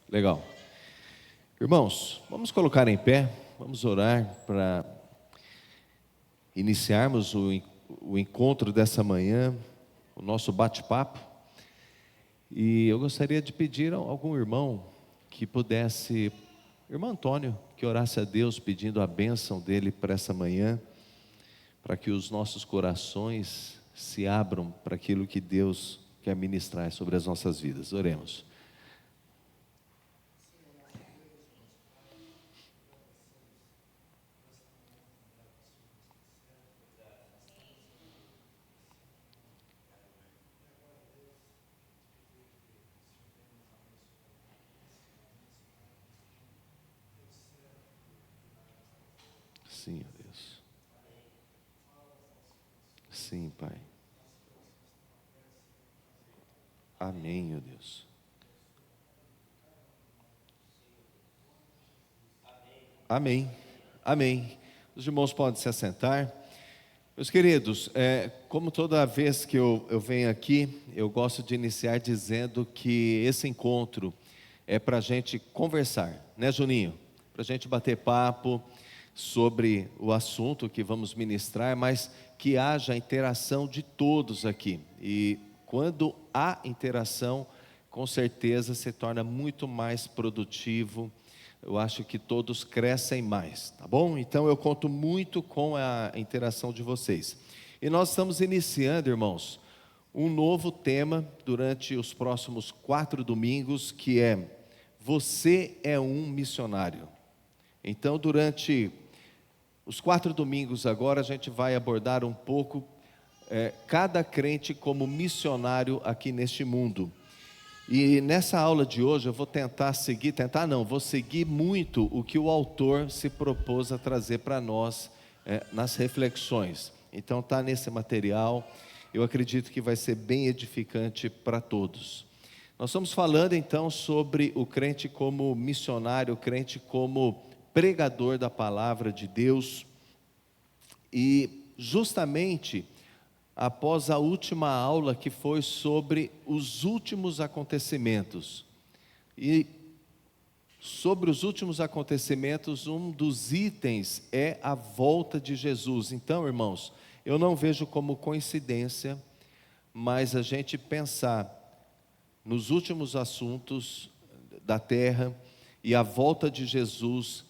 Legal. Irmãos, vamos colocar em pé, vamos orar para iniciarmos o encontro dessa manhã, o nosso bate-papo. E eu gostaria de pedir a algum irmão que pudesse, irmão Antônio, que orasse a Deus pedindo a bênção dele para essa manhã, para que os nossos corações se abram para aquilo que Deus quer ministrar sobre as nossas vidas. Oremos. Sim, ó Deus. Sim, Pai. Amém, ó Deus. Amém. Amém. Os irmãos podem se assentar. Meus queridos, como toda vez que eu venho aqui, eu gosto de iniciar dizendo que esse encontro é para a gente conversar, né, Juninho? Para a gente bater papo sobre o assunto que vamos ministrar, mas que haja interação de todos aqui. E quando há interação, com certeza se torna muito mais produtivo. Eu acho que todos crescem mais, tá bom? Então eu conto muito com a interação de vocês. E nós estamos iniciando, irmãos, um novo tema durante os próximos 4 domingos, que é Você é um missionário. Então, durante os 4 domingos agora, a gente vai abordar um pouco cada crente como missionário aqui neste mundo. E nessa aula de hoje eu vou vou seguir muito o que o autor se propôs a trazer para nós nas reflexões. Então está nesse material, eu acredito que vai ser bem edificante para todos. Nós estamos falando então sobre o crente como missionário, o crente como pregador da palavra de Deus. E justamente após a última aula que foi sobre os últimos acontecimentos. E sobre os últimos acontecimentos, um dos itens é a volta de Jesus. Então, irmãos, eu não vejo como coincidência, mas a gente pensar nos últimos assuntos da terra e a volta de Jesus,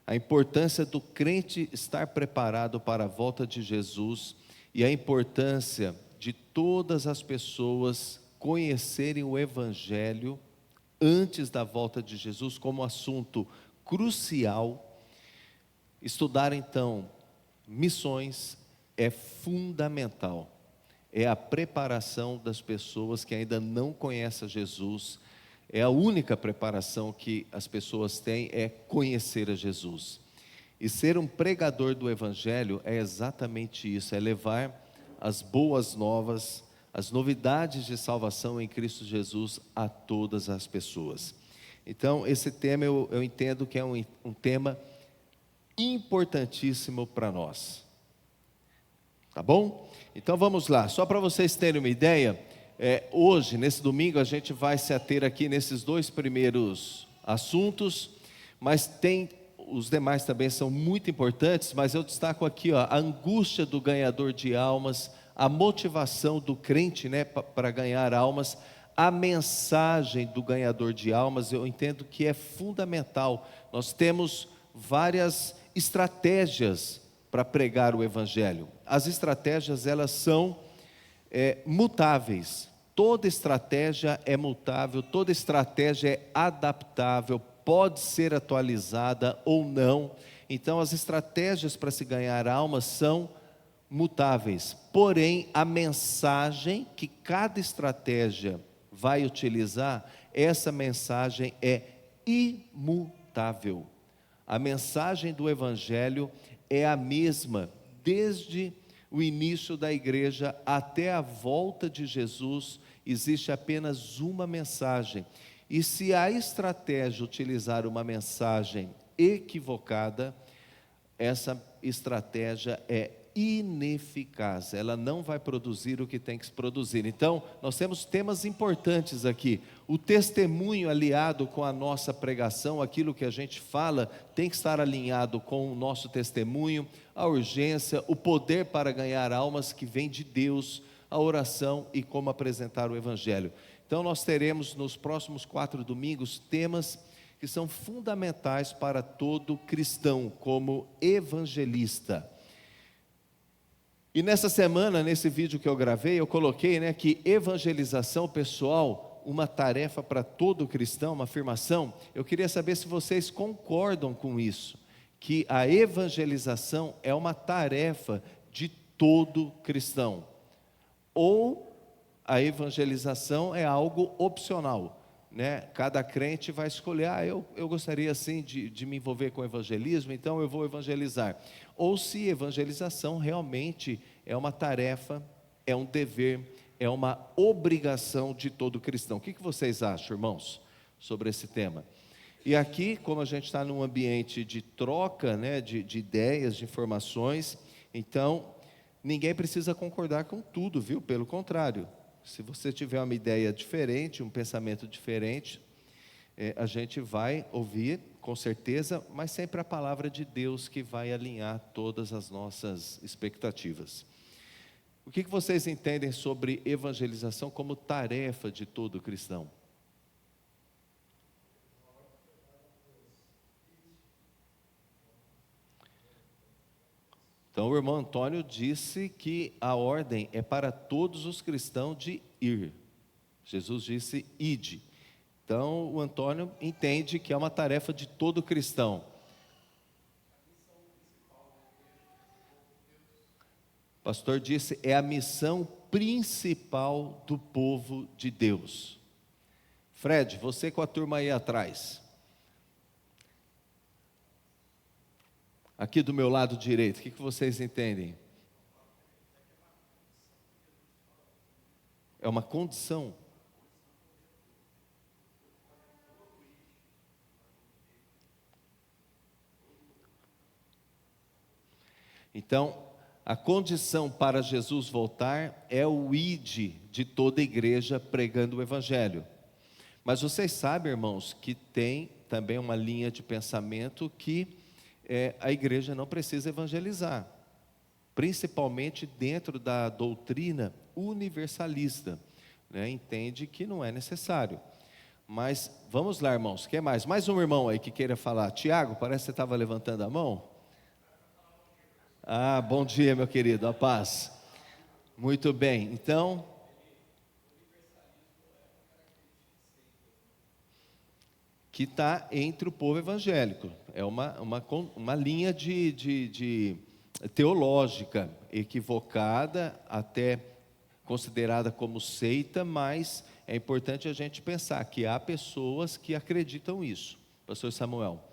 a importância do crente estar preparado para a volta de Jesus, e a importância de todas as pessoas conhecerem o Evangelho antes da volta de Jesus como assunto crucial. Estudar então missões é fundamental, é a preparação das pessoas que ainda não conhecem Jesus, é a única preparação que as pessoas têm, é conhecer a Jesus. E ser um pregador do Evangelho é exatamente isso, é levar as boas novas, as novidades de salvação em Cristo Jesus a todas as pessoas. Então, esse tema eu entendo que é um tema importantíssimo para nós. Tá bom? Então vamos lá, só para vocês terem uma ideia, hoje, nesse domingo, a gente vai se ater aqui nesses 2 primeiros assuntos, mas os demais também são muito importantes, mas eu destaco aqui a angústia do ganhador de almas, a motivação do crente, né, para ganhar almas, a mensagem do ganhador de almas. Eu entendo que é fundamental. Nós temos várias estratégias para pregar o Evangelho. As estratégias, elas são mutáveis. Toda estratégia é mutável, toda estratégia é adaptável, pode ser atualizada ou não. Então as estratégias para se ganhar almas são mutáveis, porém a mensagem que cada estratégia vai utilizar, essa mensagem é imutável. A mensagem do Evangelho é a mesma desde o início da igreja até a volta de Jesus. Existe apenas uma mensagem. E se a estratégia utilizar uma mensagem equivocada, essa estratégia é ineficaz, ela não vai produzir o que tem que se produzir. Então, nós temos temas importantes aqui. O testemunho aliado com a nossa pregação, aquilo que a gente fala, tem que estar alinhado com o nosso testemunho, a urgência, o poder para ganhar almas que vem de Deus, a oração e como apresentar o Evangelho. Então, nós teremos nos próximos 4 domingos temas que são fundamentais para todo cristão, como evangelista. E nessa semana, nesse vídeo que eu gravei, eu coloquei, que evangelização pessoal, uma tarefa para todo cristão, uma afirmação. Eu queria saber se vocês concordam com isso, que a evangelização é uma tarefa de todo cristão, ou a evangelização é algo opcional. Cada crente vai escolher, eu gostaria sim de me envolver com o evangelismo, então eu vou evangelizar. Ou se evangelização realmente é uma tarefa, é um dever, é uma obrigação de todo cristão. O que vocês acham, irmãos, sobre esse tema? E aqui, como a gente está num ambiente de troca, de ideias, de informações, então ninguém precisa concordar com tudo, viu? Pelo contrário. Se você tiver uma ideia diferente, um pensamento diferente, a gente vai ouvir, com certeza, mas sempre a palavra de Deus que vai alinhar todas as nossas expectativas. O que vocês entendem sobre evangelização como tarefa de todo cristão? Então o irmão Antônio disse que a ordem é para todos os cristãos de ir. Jesus disse ide. Então o Antônio entende que é uma tarefa de todo cristão. O pastor disse, é a missão principal do povo de Deus. Fred, você com a turma aí atrás. Aqui do meu lado direito, o que vocês entendem? É uma condição. Então, a condição para Jesus voltar é o ide de toda a igreja pregando o Evangelho. Mas vocês sabem, irmãos, que tem também uma linha de pensamento que a igreja não precisa evangelizar, principalmente dentro da doutrina universalista, entende que não é necessário. Mas vamos lá, irmãos, quer mais? Mais um irmão aí que queira falar. Tiago, parece que você estava levantando a mão. Bom dia, meu querido, a paz. Muito bem, então que está entre o povo evangélico, é uma linha de teológica, equivocada, até considerada como seita, mas é importante a gente pensar que há pessoas que acreditam isso. Pastor Samuel.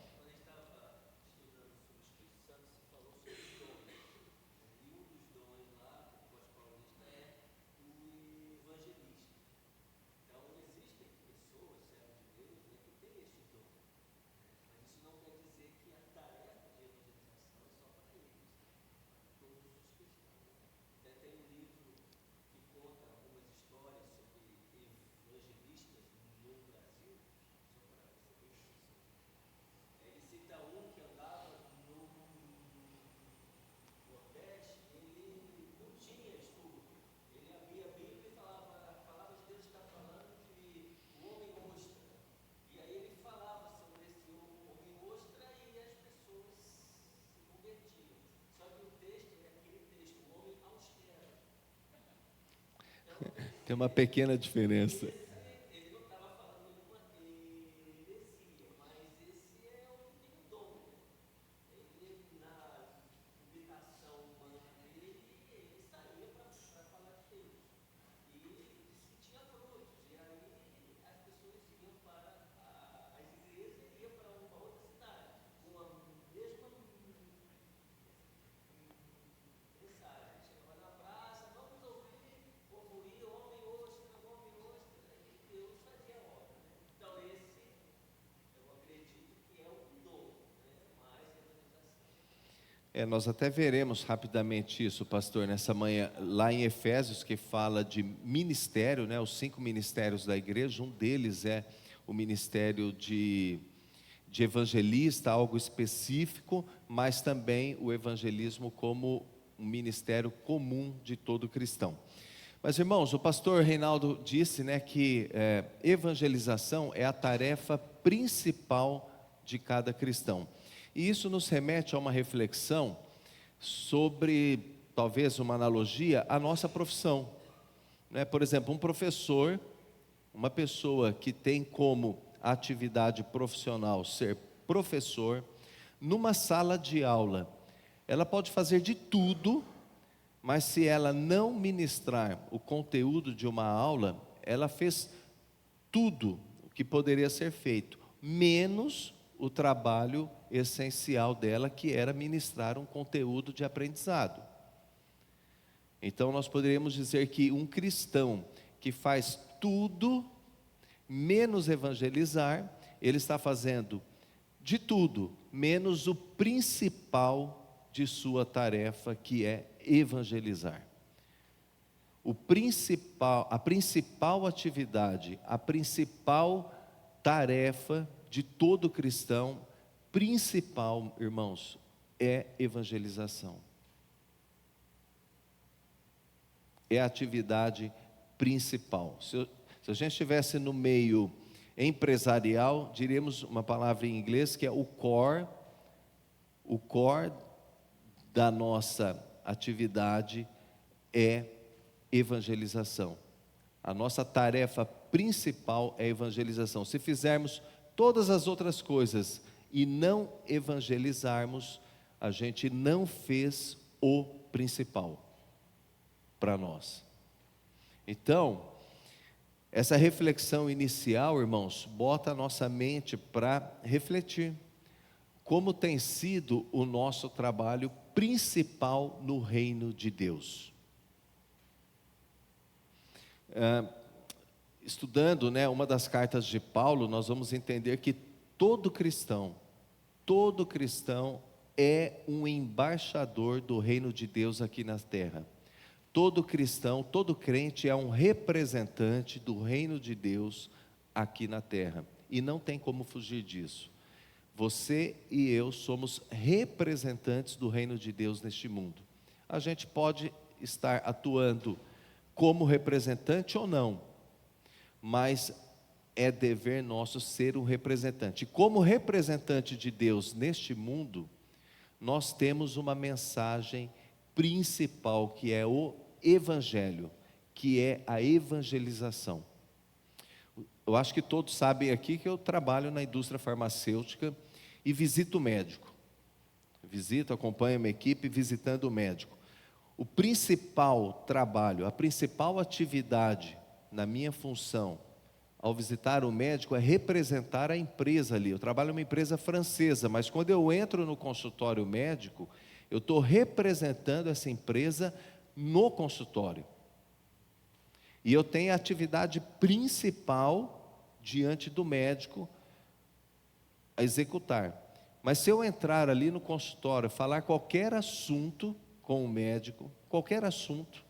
Tem uma pequena diferença. Nós até veremos rapidamente isso, pastor, nessa manhã, lá em Efésios, que fala de ministério, né, os 5 ministérios da igreja. Um deles é o ministério de evangelista, algo específico, mas também o evangelismo como um ministério comum de todo cristão. Mas, irmãos, o pastor Reinaldo disse, né, que evangelização é a tarefa principal de cada cristão. E isso nos remete a uma reflexão sobre, talvez uma analogia, a nossa profissão, né? Por exemplo, um professor, uma pessoa que tem como atividade profissional ser professor, numa sala de aula, ela pode fazer de tudo, mas se ela não ministrar o conteúdo de uma aula, ela fez tudo o que poderia ser feito, menos o trabalho essencial dela, que era ministrar um conteúdo de aprendizado. Então nós poderíamos dizer que um cristão que faz tudo menos evangelizar, ele está fazendo de tudo menos o principal de sua tarefa, que é evangelizar. A principal atividade, a principal tarefa de todo cristão, principal, irmãos, é evangelização. É a atividade principal. Se a gente estivesse no meio empresarial, diríamos uma palavra em inglês que é o core da nossa atividade é evangelização. A nossa tarefa principal é evangelização. Se fizermos todas as outras coisas e não evangelizarmos, a gente não fez o principal para nós. Então, essa reflexão inicial, irmãos, bota a nossa mente para refletir como tem sido o nosso trabalho principal no reino de Deus. Estudando, né, uma das cartas de Paulo, nós vamos entender que todo cristão é um embaixador do reino de Deus aqui na terra. Todo cristão, todo crente é um representante do reino de Deus aqui na terra. E não tem como fugir disso. Você e eu somos representantes do reino de Deus neste mundo. A gente pode estar atuando como representante ou não, mas é dever nosso ser um representante. Como representante de Deus neste mundo, nós temos uma mensagem principal, que é o Evangelho, que é a evangelização. Eu acho que todos sabem aqui que eu trabalho na indústria farmacêutica e visito o médico. Acompanho a minha equipe visitando o médico. O principal trabalho, a principal atividade na minha função ao visitar o médico é representar a empresa ali. Eu trabalho numa empresa francesa, mas quando eu entro no consultório médico, eu estou representando essa empresa no consultório. E eu tenho a atividade principal diante do médico a executar. Mas se eu entrar ali no consultório, falar qualquer assunto com o médico, qualquer assunto,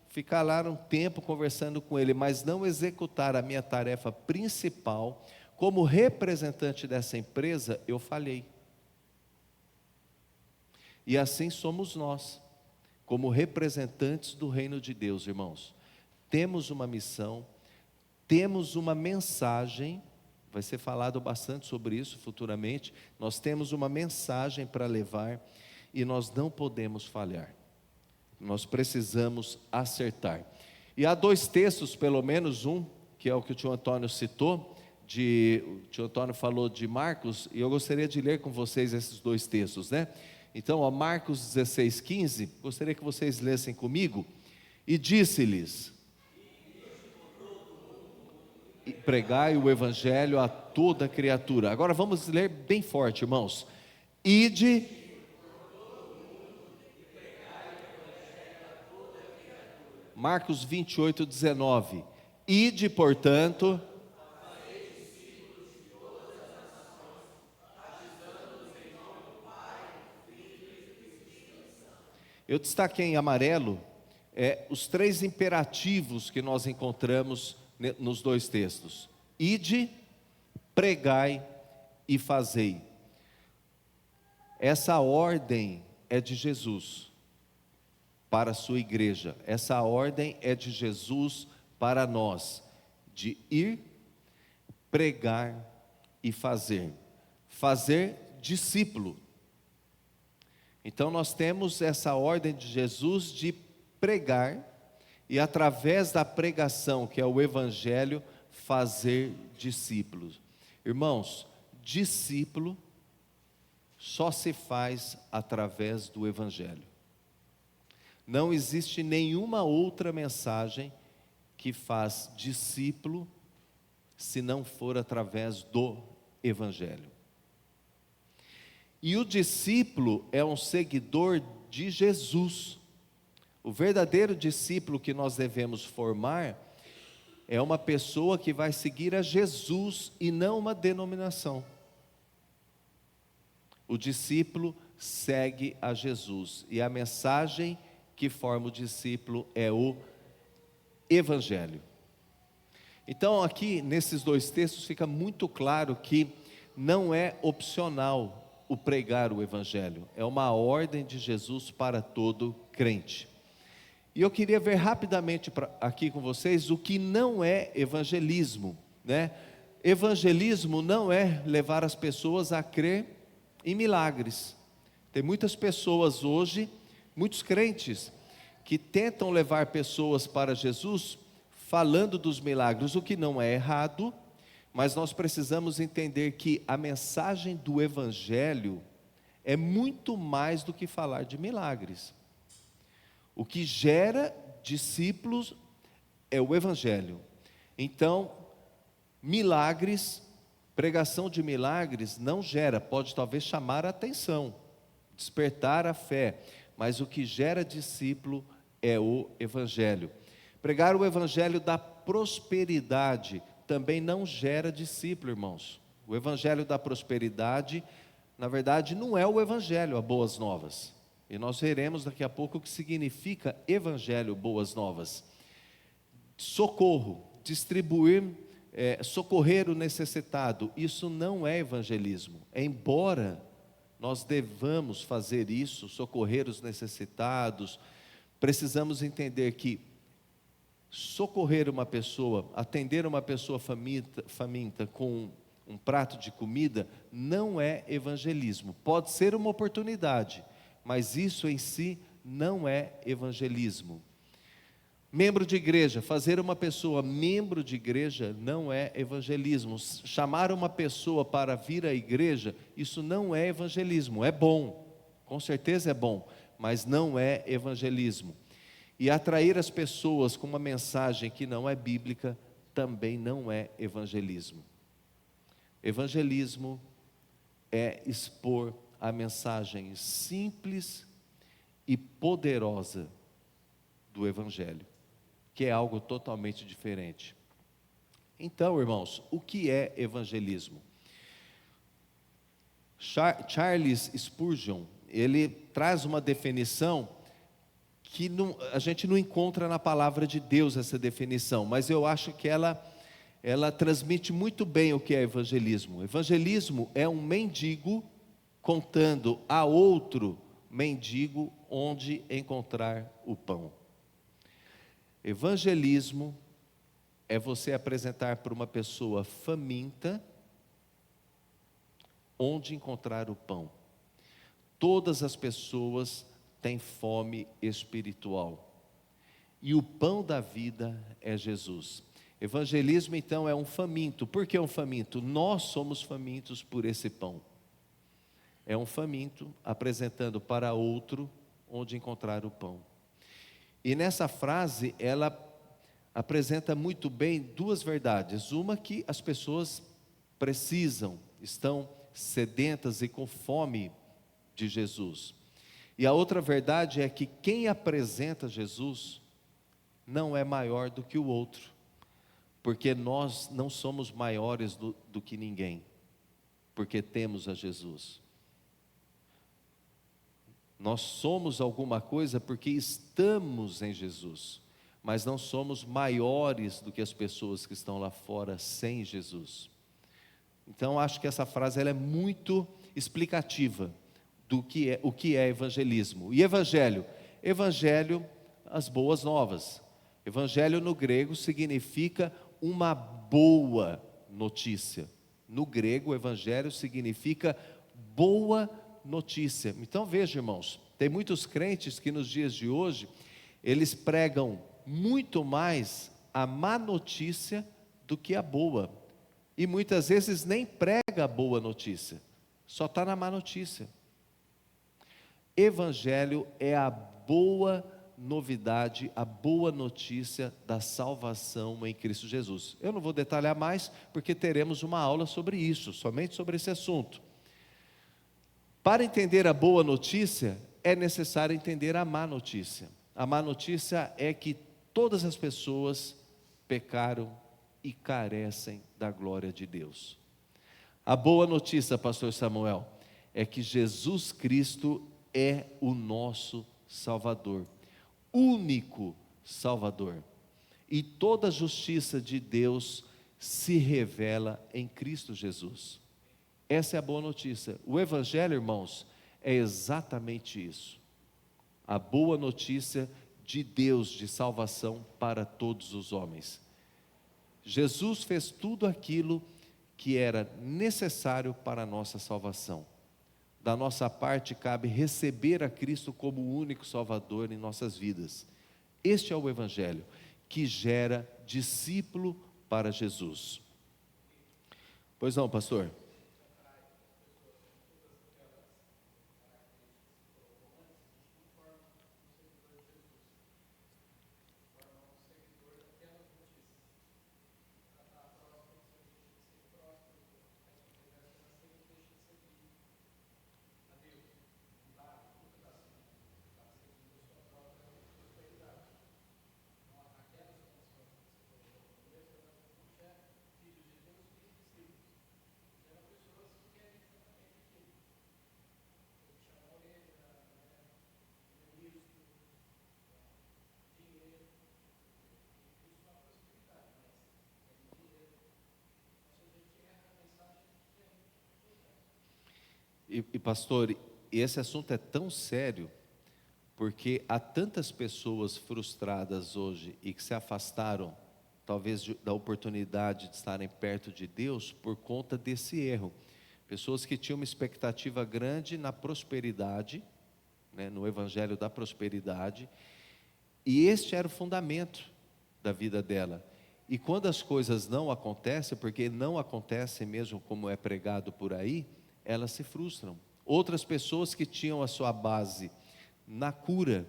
ficar lá um tempo conversando com ele, mas não executar a minha tarefa principal, como representante dessa empresa, eu falhei. E assim somos nós, como representantes do reino de Deus, irmãos. Temos uma missão, temos uma mensagem, vai ser falado bastante sobre isso futuramente. Nós temos uma mensagem para levar e nós não podemos falhar. Nós precisamos acertar. E há 2 textos, pelo menos um, que é o que o tio Antônio citou, o tio Antônio falou de Marcos, e eu gostaria de ler com vocês esses 2 textos, né? Então, Marcos 16:15, gostaria que vocês lessem comigo. E disse-lhes: pregai o evangelho a toda criatura. Agora vamos ler bem forte, irmãos. Ide. Marcos 28:19. Ide, portanto. Eu destaquei em amarelo os 3 imperativos que nós encontramos nos 2 textos: ide, pregai e fazei. Essa ordem é de Jesus para a sua igreja, essa ordem é de Jesus para nós, de ir, pregar e fazer discípulo. Então nós temos essa ordem de Jesus de pregar, e através da pregação, que é o Evangelho, fazer discípulos. Irmãos, discípulo só se faz através do Evangelho. Não existe nenhuma outra mensagem que faz discípulo se não for através do Evangelho. E o discípulo é um seguidor de Jesus. O verdadeiro discípulo que nós devemos formar é uma pessoa que vai seguir a Jesus e não uma denominação. O discípulo segue a Jesus, e a mensagem que forma o discípulo é o Evangelho. Então aqui nesses 2 textos fica muito claro que não é opcional o pregar o Evangelho, é uma ordem de Jesus para todo crente. E eu queria ver rapidamente aqui com vocês o que não é evangelismo, né? Evangelismo não é levar as pessoas a crer em milagres. Tem muitas pessoas hoje, muitos crentes, que tentam levar pessoas para Jesus falando dos milagres, o que não é errado, mas nós precisamos entender que a mensagem do Evangelho é muito mais do que falar de milagres. O que gera discípulos é o Evangelho. Então, milagres, pregação de milagres não gera, pode talvez chamar a atenção, despertar a fé, mas o que gera discípulo é o Evangelho. Pregar o Evangelho da prosperidade também não gera discípulo, irmãos. O Evangelho da prosperidade, na verdade, não é o Evangelho, a boas novas. E nós veremos daqui a pouco o que significa Evangelho, boas novas. Socorro, distribuir, socorrer o necessitado, isso não é evangelismo. Embora nós devamos fazer isso, socorrer os necessitados, precisamos entender que socorrer uma pessoa, atender uma pessoa faminta com um prato de comida, não é evangelismo. Pode ser uma oportunidade, mas isso em si não é evangelismo. Membro de igreja, fazer uma pessoa membro de igreja não é evangelismo. Chamar uma pessoa para vir à igreja, isso não é evangelismo. É bom, com certeza é bom, mas não é evangelismo. E atrair as pessoas com uma mensagem que não é bíblica também não é evangelismo. Evangelismo é expor a mensagem simples e poderosa do Evangelho, que é algo totalmente diferente. Então, irmãos, o que é evangelismo? Charles Spurgeon, ele traz uma definição que a gente não encontra na palavra de Deus essa definição, mas eu acho que ela transmite muito bem o que é evangelismo. Evangelismo é um mendigo contando a outro mendigo onde encontrar o pão. Evangelismo é você apresentar para uma pessoa faminta onde encontrar o pão. Todas as pessoas têm fome espiritual, e o pão da vida é Jesus. Evangelismo então é um faminto. Por que um faminto? Nós somos famintos por esse pão. É um faminto apresentando para outro onde encontrar o pão. E nessa frase ela apresenta muito bem 2 verdades. Uma, que as pessoas precisam, estão sedentas e com fome de Jesus. E a outra verdade é que quem apresenta Jesus não é maior do que o outro, porque nós não somos maiores do que ninguém, porque temos a Jesus. Nós somos alguma coisa porque estamos em Jesus, mas não somos maiores do que as pessoas que estão lá fora sem Jesus. Então, acho que essa frase ela é muito explicativa do que é, o que é evangelismo. E evangelho? Evangelho, as boas novas. Evangelho no grego significa uma boa notícia. No grego, evangelho significa boa notícia. Então veja, irmãos, tem muitos crentes que nos dias de hoje, eles pregam muito mais a má notícia do que a boa. E muitas vezes nem prega a boa notícia, só está na má notícia. Evangelho é a boa novidade, a boa notícia da salvação em Cristo Jesus. Eu não vou detalhar mais, porque teremos uma aula sobre isso, somente sobre esse assunto. Para entender a boa notícia, é necessário entender a má notícia. A má notícia é que todas as pessoas pecaram e carecem da glória de Deus. A boa notícia, pastor Samuel, é que Jesus Cristo é o nosso Salvador, único Salvador. E toda a justiça de Deus se revela em Cristo Jesus. Essa é a boa notícia. O Evangelho, irmãos, é exatamente isso. A boa notícia de Deus de salvação para todos os homens. Jesus fez tudo aquilo que era necessário para a nossa salvação. Da nossa parte cabe receber a Cristo como o único Salvador em nossas vidas. Este é o Evangelho que gera discípulo para Jesus. Pois não, pastor? Pastor, esse assunto é tão sério, porque há tantas pessoas frustradas hoje e que se afastaram, talvez da oportunidade de estarem perto de Deus por conta desse erro. Pessoas que tinham uma expectativa grande na prosperidade, né, no Evangelho da prosperidade, e este era o fundamento da vida dela. E quando as coisas não acontecem, porque não acontecem mesmo como é pregado por aí, elas se frustram. Outras pessoas que tinham a sua base na cura,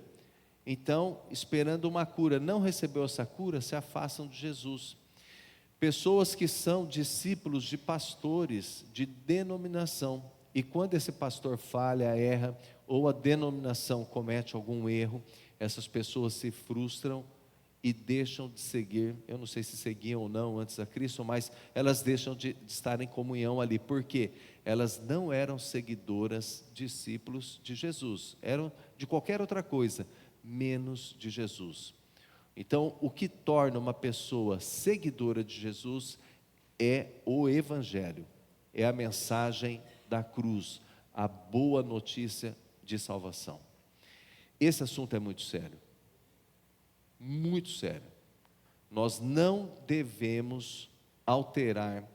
então, esperando uma cura, não recebeu essa cura, se afastam de Jesus. Pessoas que são discípulos de pastores de denominação, e quando esse pastor falha, erra, ou a denominação comete algum erro, essas pessoas se frustram e deixam de seguir. Eu não sei se seguiam ou não antes a Cristo, mas elas deixam de estar em comunhão ali. Por quê? Elas não eram seguidoras, discípulos de Jesus, eram de qualquer outra coisa, menos de Jesus. Então, o que torna uma pessoa seguidora de Jesus é o Evangelho, é a mensagem da cruz, a boa notícia de salvação. Esse assunto é muito sério. Muito sério. Nós não devemos alterar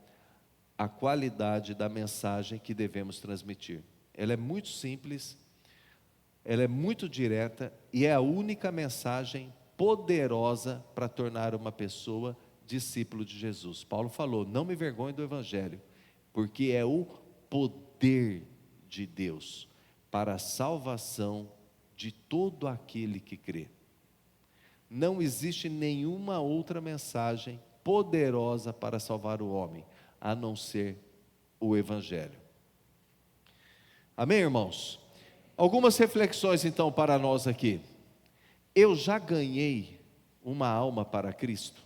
a qualidade da mensagem que devemos transmitir. Ela é muito simples, ela é muito direta e é a única mensagem poderosa para tornar uma pessoa discípulo de Jesus. Paulo falou: não me envergonhe do Evangelho, porque é o poder de Deus para a salvação de todo aquele que crê. Não existe nenhuma outra mensagem poderosa para salvar o homem, a não ser o Evangelho. Amém, irmãos? Algumas reflexões então para nós aqui. Eu já ganhei uma alma para Cristo?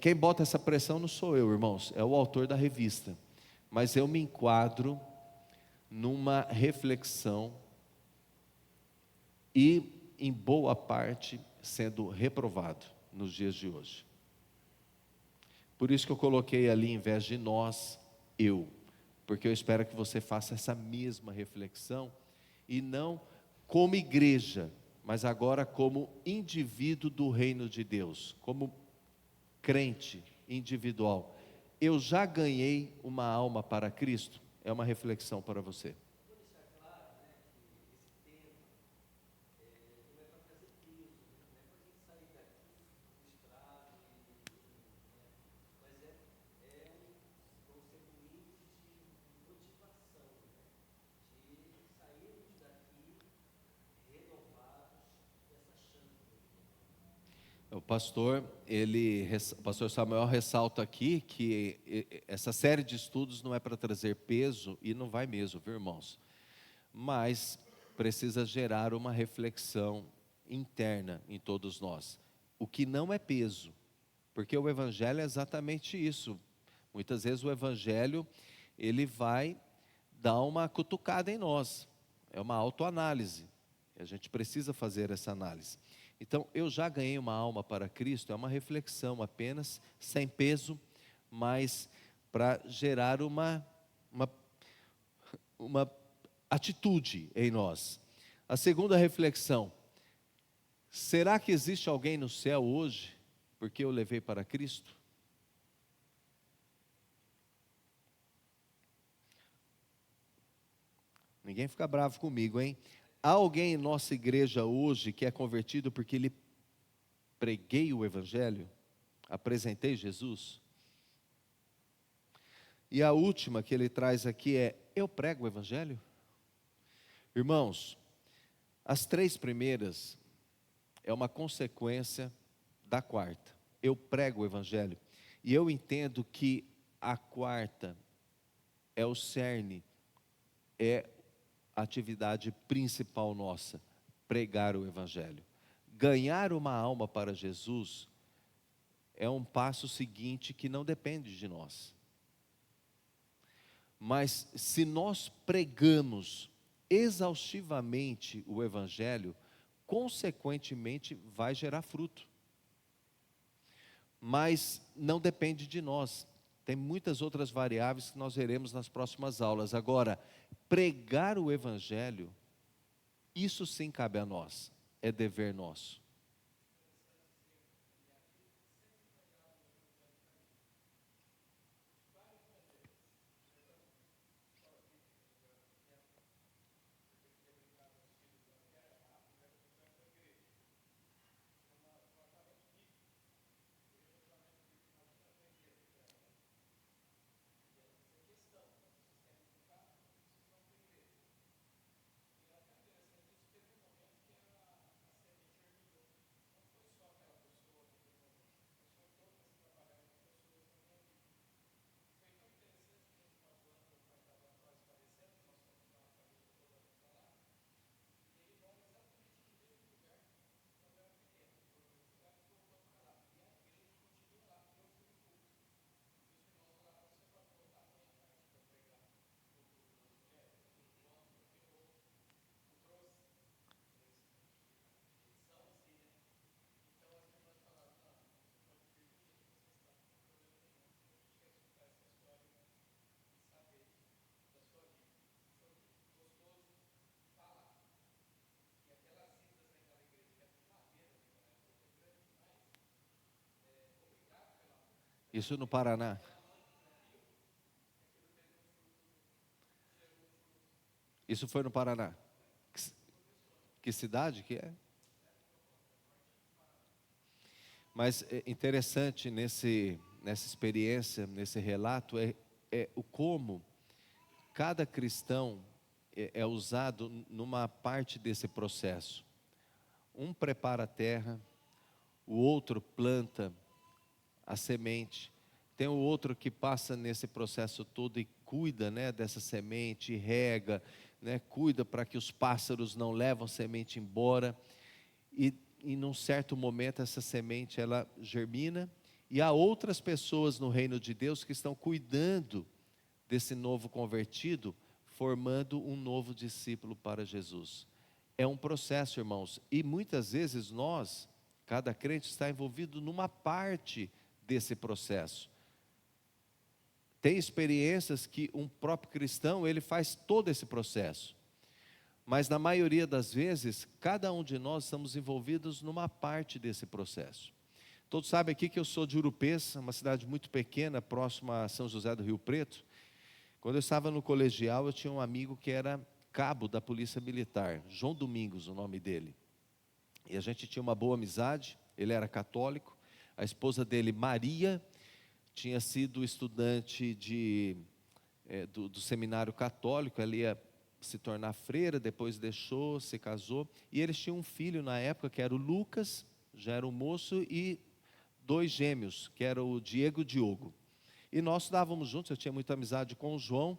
Quem bota essa pressão não sou eu, irmãos, é o autor da revista. Mas eu me enquadro numa reflexão e, em boa parte, sendo reprovado nos dias de hoje. Por isso que eu coloquei ali, em vez de nós, eu, porque eu espero que você faça essa mesma reflexão, e não como igreja, mas agora como indivíduo do reino de Deus, como crente individual. Eu já ganhei uma alma para Cristo? É uma reflexão para você. O pastor, o pastor Samuel ressalta aqui que essa série de estudos não é para trazer peso, e não vai mesmo, viu, irmãos? Mas precisa gerar uma reflexão interna em todos nós. O que não é peso, porque o evangelho é exatamente isso. Muitas vezes o evangelho, ele vai dar uma cutucada em nós. É uma autoanálise. A gente precisa fazer essa análise. Então, eu já ganhei uma alma para Cristo, é uma reflexão apenas, sem peso, mas para gerar uma atitude em nós. A segunda reflexão: será que existe alguém no céu hoje, porque eu levei para Cristo? Ninguém fica bravo comigo, hein? Há alguém em nossa igreja hoje que é convertido porque lhe preguei o Evangelho? Apresentei Jesus? E a última que ele traz aqui é: eu prego o Evangelho? Irmãos, as três primeiras é uma consequência da quarta. Eu prego o Evangelho. E eu entendo que a quarta é o cerne, é a atividade principal nossa, pregar o Evangelho. Ganhar uma alma para Jesus é um passo seguinte que não depende de nós. Mas se nós pregamos exaustivamente o Evangelho, consequentemente vai gerar fruto. Mas não depende de nós. Tem muitas outras variáveis que nós veremos nas próximas aulas. Agora, pregar o Evangelho, isso sim cabe a nós, é dever nosso. Isso no Paraná. Isso foi no Paraná. Que cidade que é? Mas é interessante nessa experiência, nesse relato, é o como cada cristão é usado numa parte desse processo. Um prepara a terra, o outro planta a semente, tem o outro que passa nesse processo todo e cuida, né, dessa semente, rega, né, cuida para que os pássaros não levam a semente embora, e num certo momento essa semente ela germina, e há outras pessoas no reino de Deus que estão cuidando desse novo convertido, formando um novo discípulo para Jesus. É um processo, irmãos, e muitas vezes nós, cada crente está envolvido numa parte desse processo. Tem experiências que um próprio cristão, ele faz todo esse processo. Mas na maioria das vezes, cada um de nós estamos envolvidos numa parte desse processo. Todos sabem aqui que eu sou de Urupês, uma cidade muito pequena, próxima a São José do Rio Preto. Quando eu estava no colegial, eu tinha um amigo que era cabo da Polícia Militar, João Domingos, o nome dele. E a gente tinha uma boa amizade, ele era católico, a esposa dele, Maria, tinha sido estudante do seminário católico, ela ia se tornar freira, depois deixou, se casou, e eles tinham um filho na época, que era o Lucas, já era um moço, e 2 gêmeos, que era o Diego e o Diogo. E nós estudávamos juntos, eu tinha muita amizade com o João,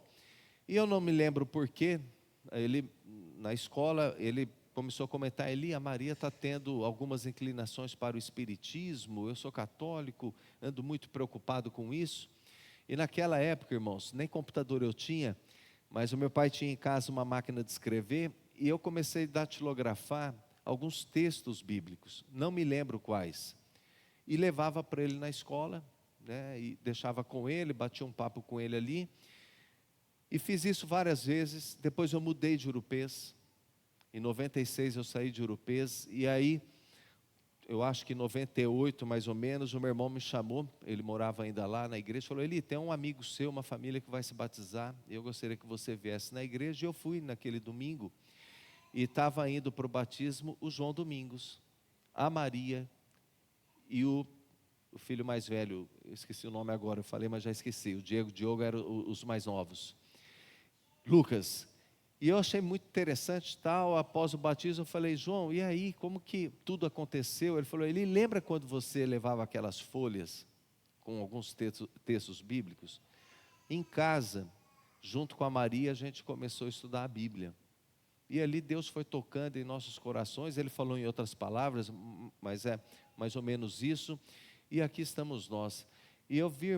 e eu não me lembro porquê, ele, na escola, ele começou a comentar, Eli, a Maria está tendo algumas inclinações para o espiritismo, eu sou católico, ando muito preocupado com isso. E naquela época, irmãos, nem computador eu tinha, mas o meu pai tinha em casa uma máquina de escrever, e eu comecei a datilografar alguns textos bíblicos, não me lembro quais, e levava para ele na escola, né, e deixava com ele, batia um papo com ele ali, e fiz isso várias vezes. Depois eu mudei de Urupês, em 96 eu saí de Urupês, e aí, eu acho que em 98 mais ou menos, o meu irmão me chamou, ele morava ainda lá na igreja, falou, Eli, tem um amigo seu, uma família que vai se batizar, eu gostaria que você viesse na igreja. E eu fui naquele domingo, e estava indo para o batismo o João Domingos, a Maria e o filho mais velho, eu esqueci o nome agora, eu falei, mas já esqueci, o Diogo eram os mais novos, Lucas. E eu achei muito interessante, tal, após o batismo, eu falei, João, e aí, como que tudo aconteceu? Ele falou, ele lembra quando você levava aquelas folhas com alguns textos bíblicos? Em casa, junto com a Maria, a gente começou a estudar a Bíblia. E ali Deus foi tocando em nossos corações, ele falou em outras palavras, mas é mais ou menos isso. E aqui estamos nós. E eu vi,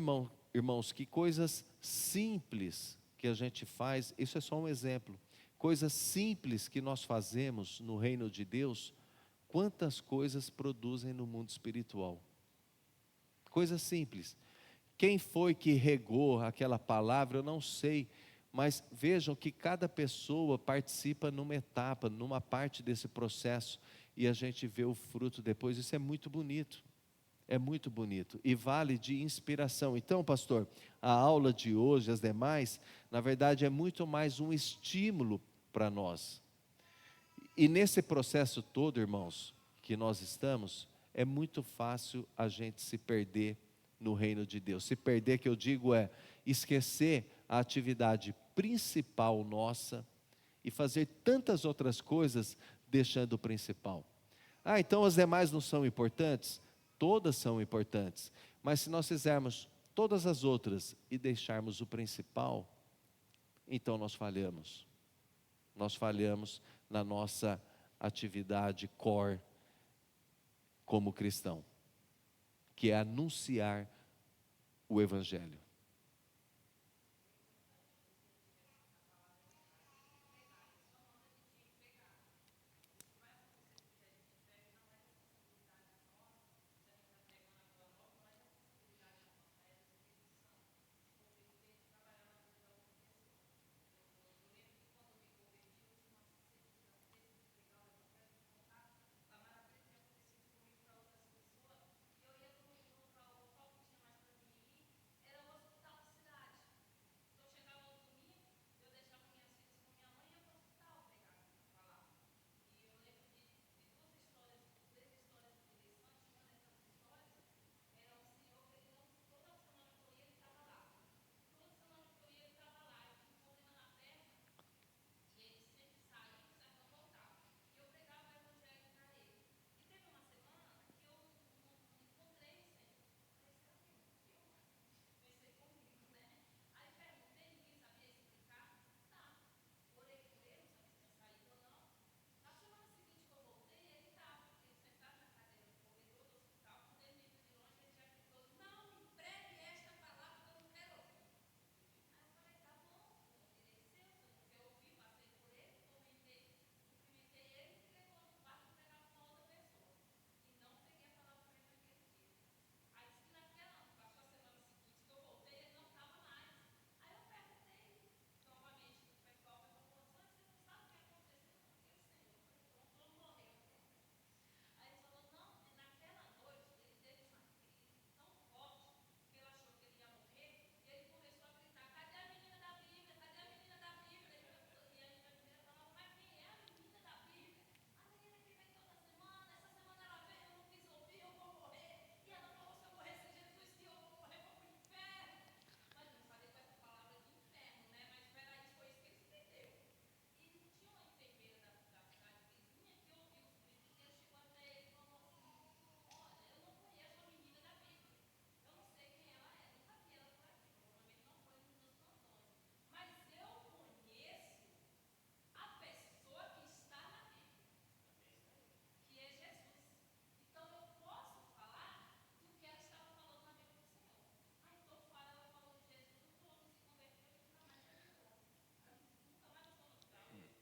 irmãos, que coisas simples que a gente faz, isso é só um exemplo. Coisas simples que nós fazemos no reino de Deus, quantas coisas produzem no mundo espiritual. Coisas simples. Quem foi que regou aquela palavra, eu não sei, mas vejam que cada pessoa participa numa etapa, numa parte desse processo, e a gente vê o fruto depois. Isso é muito bonito. É muito bonito e vale de inspiração. Então, pastor, a aula de hoje, as demais, na verdade é muito mais um estímulo para nós. E nesse processo todo, irmãos, que nós estamos, é muito fácil a gente se perder no reino de Deus. Se perder, que eu digo, é esquecer a atividade principal nossa e fazer tantas outras coisas deixando o principal. Ah, então as demais não são importantes? Todas são importantes, mas se nós fizermos todas as outras e deixarmos o principal, então nós falhamos. Nós falhamos na nossa atividade core como cristão, que é anunciar o Evangelho.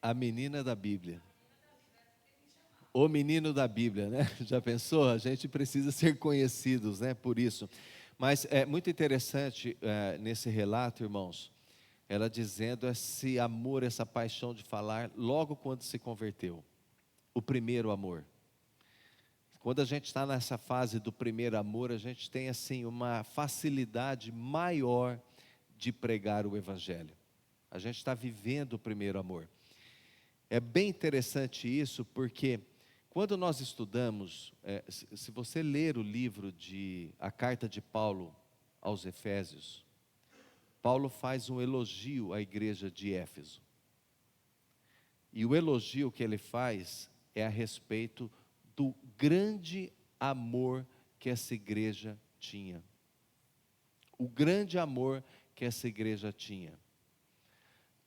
A menina da Bíblia. O menino da Bíblia, né? Já pensou? A gente precisa ser conhecidos, né? Por isso. Mas é muito interessante nesse relato, irmãos, ela dizendo esse amor, essa paixão de falar logo quando se converteu. O primeiro amor. Quando a gente está nessa fase do primeiro amor, a gente tem assim uma facilidade maior de pregar o Evangelho. A gente está vivendo o primeiro amor. É bem interessante isso, porque quando nós estudamos, se você ler o livro a carta de Paulo aos Efésios, Paulo faz um elogio à igreja de Éfeso. E o elogio que ele faz é a respeito do grande amor que essa igreja tinha. O grande amor que essa igreja tinha.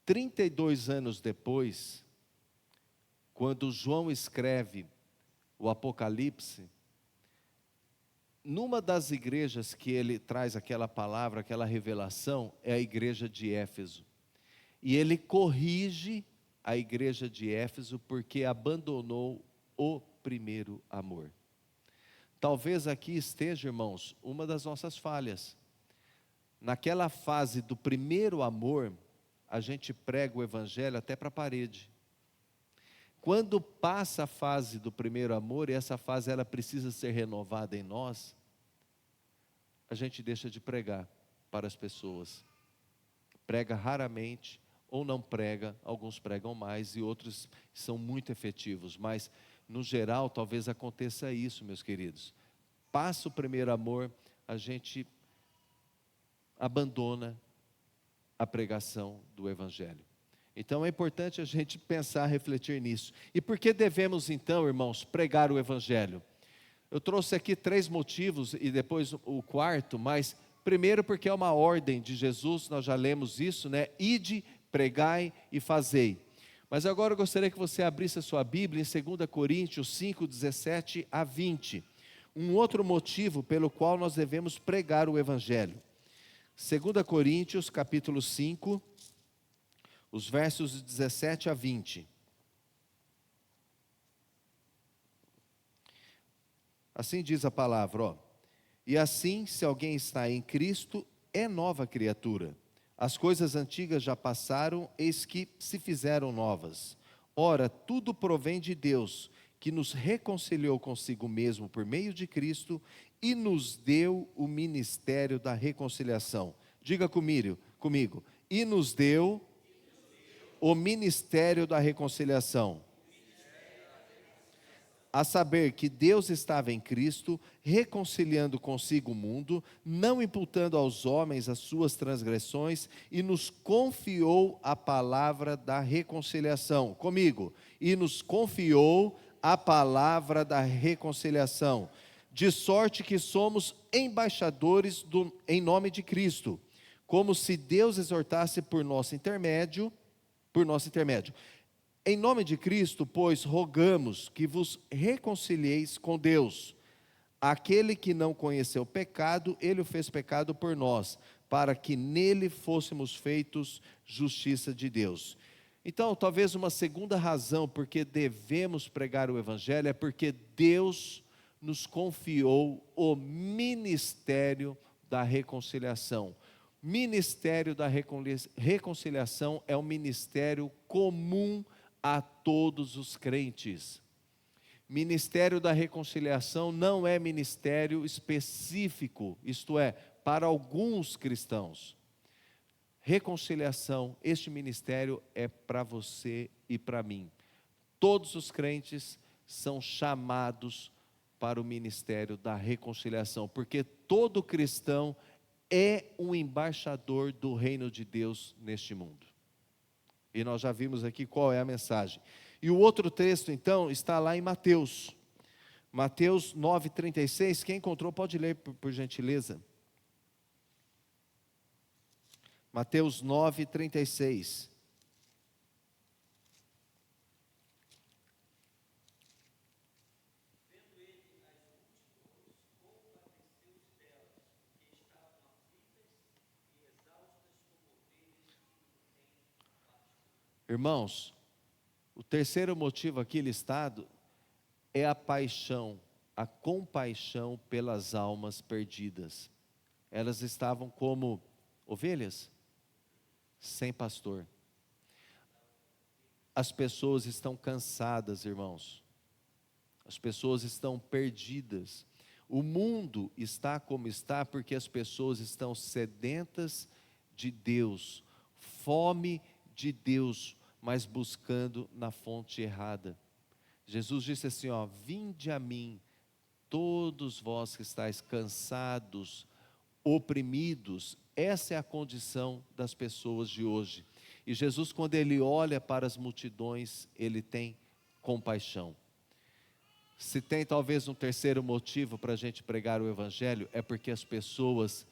32 anos depois, quando João escreve o Apocalipse, numa das igrejas que ele traz aquela palavra, aquela revelação, é a igreja de Éfeso. E ele corrige a igreja de Éfeso porque abandonou o primeiro amor. Talvez aqui esteja, irmãos, uma das nossas falhas. Naquela fase do primeiro amor, a gente prega o evangelho até para a parede. Quando passa a fase do primeiro amor, e essa fase ela precisa ser renovada em nós, a gente deixa de pregar para as pessoas. Prega raramente, ou não prega, alguns pregam mais e outros são muito efetivos, mas no geral talvez aconteça isso, meus queridos. Passa o primeiro amor, a gente abandona a pregação do Evangelho. Então é importante a gente pensar, refletir nisso. E por que devemos então, irmãos, pregar o Evangelho? Eu trouxe aqui 3 motivos e depois o quarto, mas primeiro porque é uma ordem de Jesus, nós já lemos isso, né? Ide, pregai e fazei. Mas agora eu gostaria que você abrisse a sua Bíblia em 2 Coríntios 5, 17 a 20. Um outro motivo pelo qual nós devemos pregar o Evangelho. 2 Coríntios capítulo 5, os versos 17 a 20. Assim diz a palavra, ó. E assim, se alguém está em Cristo, é nova criatura. As coisas antigas já passaram, eis que se fizeram novas. Ora, tudo provém de Deus, que nos reconciliou consigo mesmo por meio de Cristo e nos deu o ministério da reconciliação. Diga comigo. E nos deu o ministério da reconciliação. A saber que Deus estava em Cristo, reconciliando consigo o mundo, não imputando aos homens as suas transgressões, e nos confiou a palavra da reconciliação. Comigo. E nos confiou a palavra da reconciliação. De sorte que somos embaixadores em nome de Cristo, como se Deus exortasse por nosso intermédio. Em nome de Cristo, pois, rogamos que vos reconcilieis com Deus. Aquele que não conheceu pecado, ele o fez pecado por nós, para que nele fôssemos feitos justiça de Deus. Então, talvez uma segunda razão porque devemos pregar o Evangelho é porque Deus nos confiou o ministério da reconciliação. Ministério da reconciliação é um ministério comum a todos os crentes. Ministério da reconciliação não é ministério específico, isto é, para alguns cristãos. Reconciliação, este ministério é para você e para mim. Todos os crentes são chamados para o ministério da reconciliação, porque todo cristão é um embaixador do reino de Deus neste mundo. E nós já vimos aqui qual é a mensagem. E o outro texto, então, está lá em Mateus. Mateus 9,36. Quem encontrou pode ler, por gentileza. Mateus 9,36. Irmãos, O terceiro motivo aqui listado é a paixão, a compaixão pelas almas perdidas. Elas estavam como ovelhas sem pastor. As pessoas estão cansadas, irmãos. As pessoas estão perdidas. O mundo está como está porque as pessoas estão sedentas de Deus, fome de Deus, mas buscando na fonte errada. Jesus disse assim, ó: vinde a mim, todos vós que estáis cansados, oprimidos. Essa é a condição das pessoas de hoje. E Jesus, quando ele olha para as multidões, ele tem compaixão. Se tem talvez um terceiro motivo para a gente pregar o Evangelho, é porque as pessoas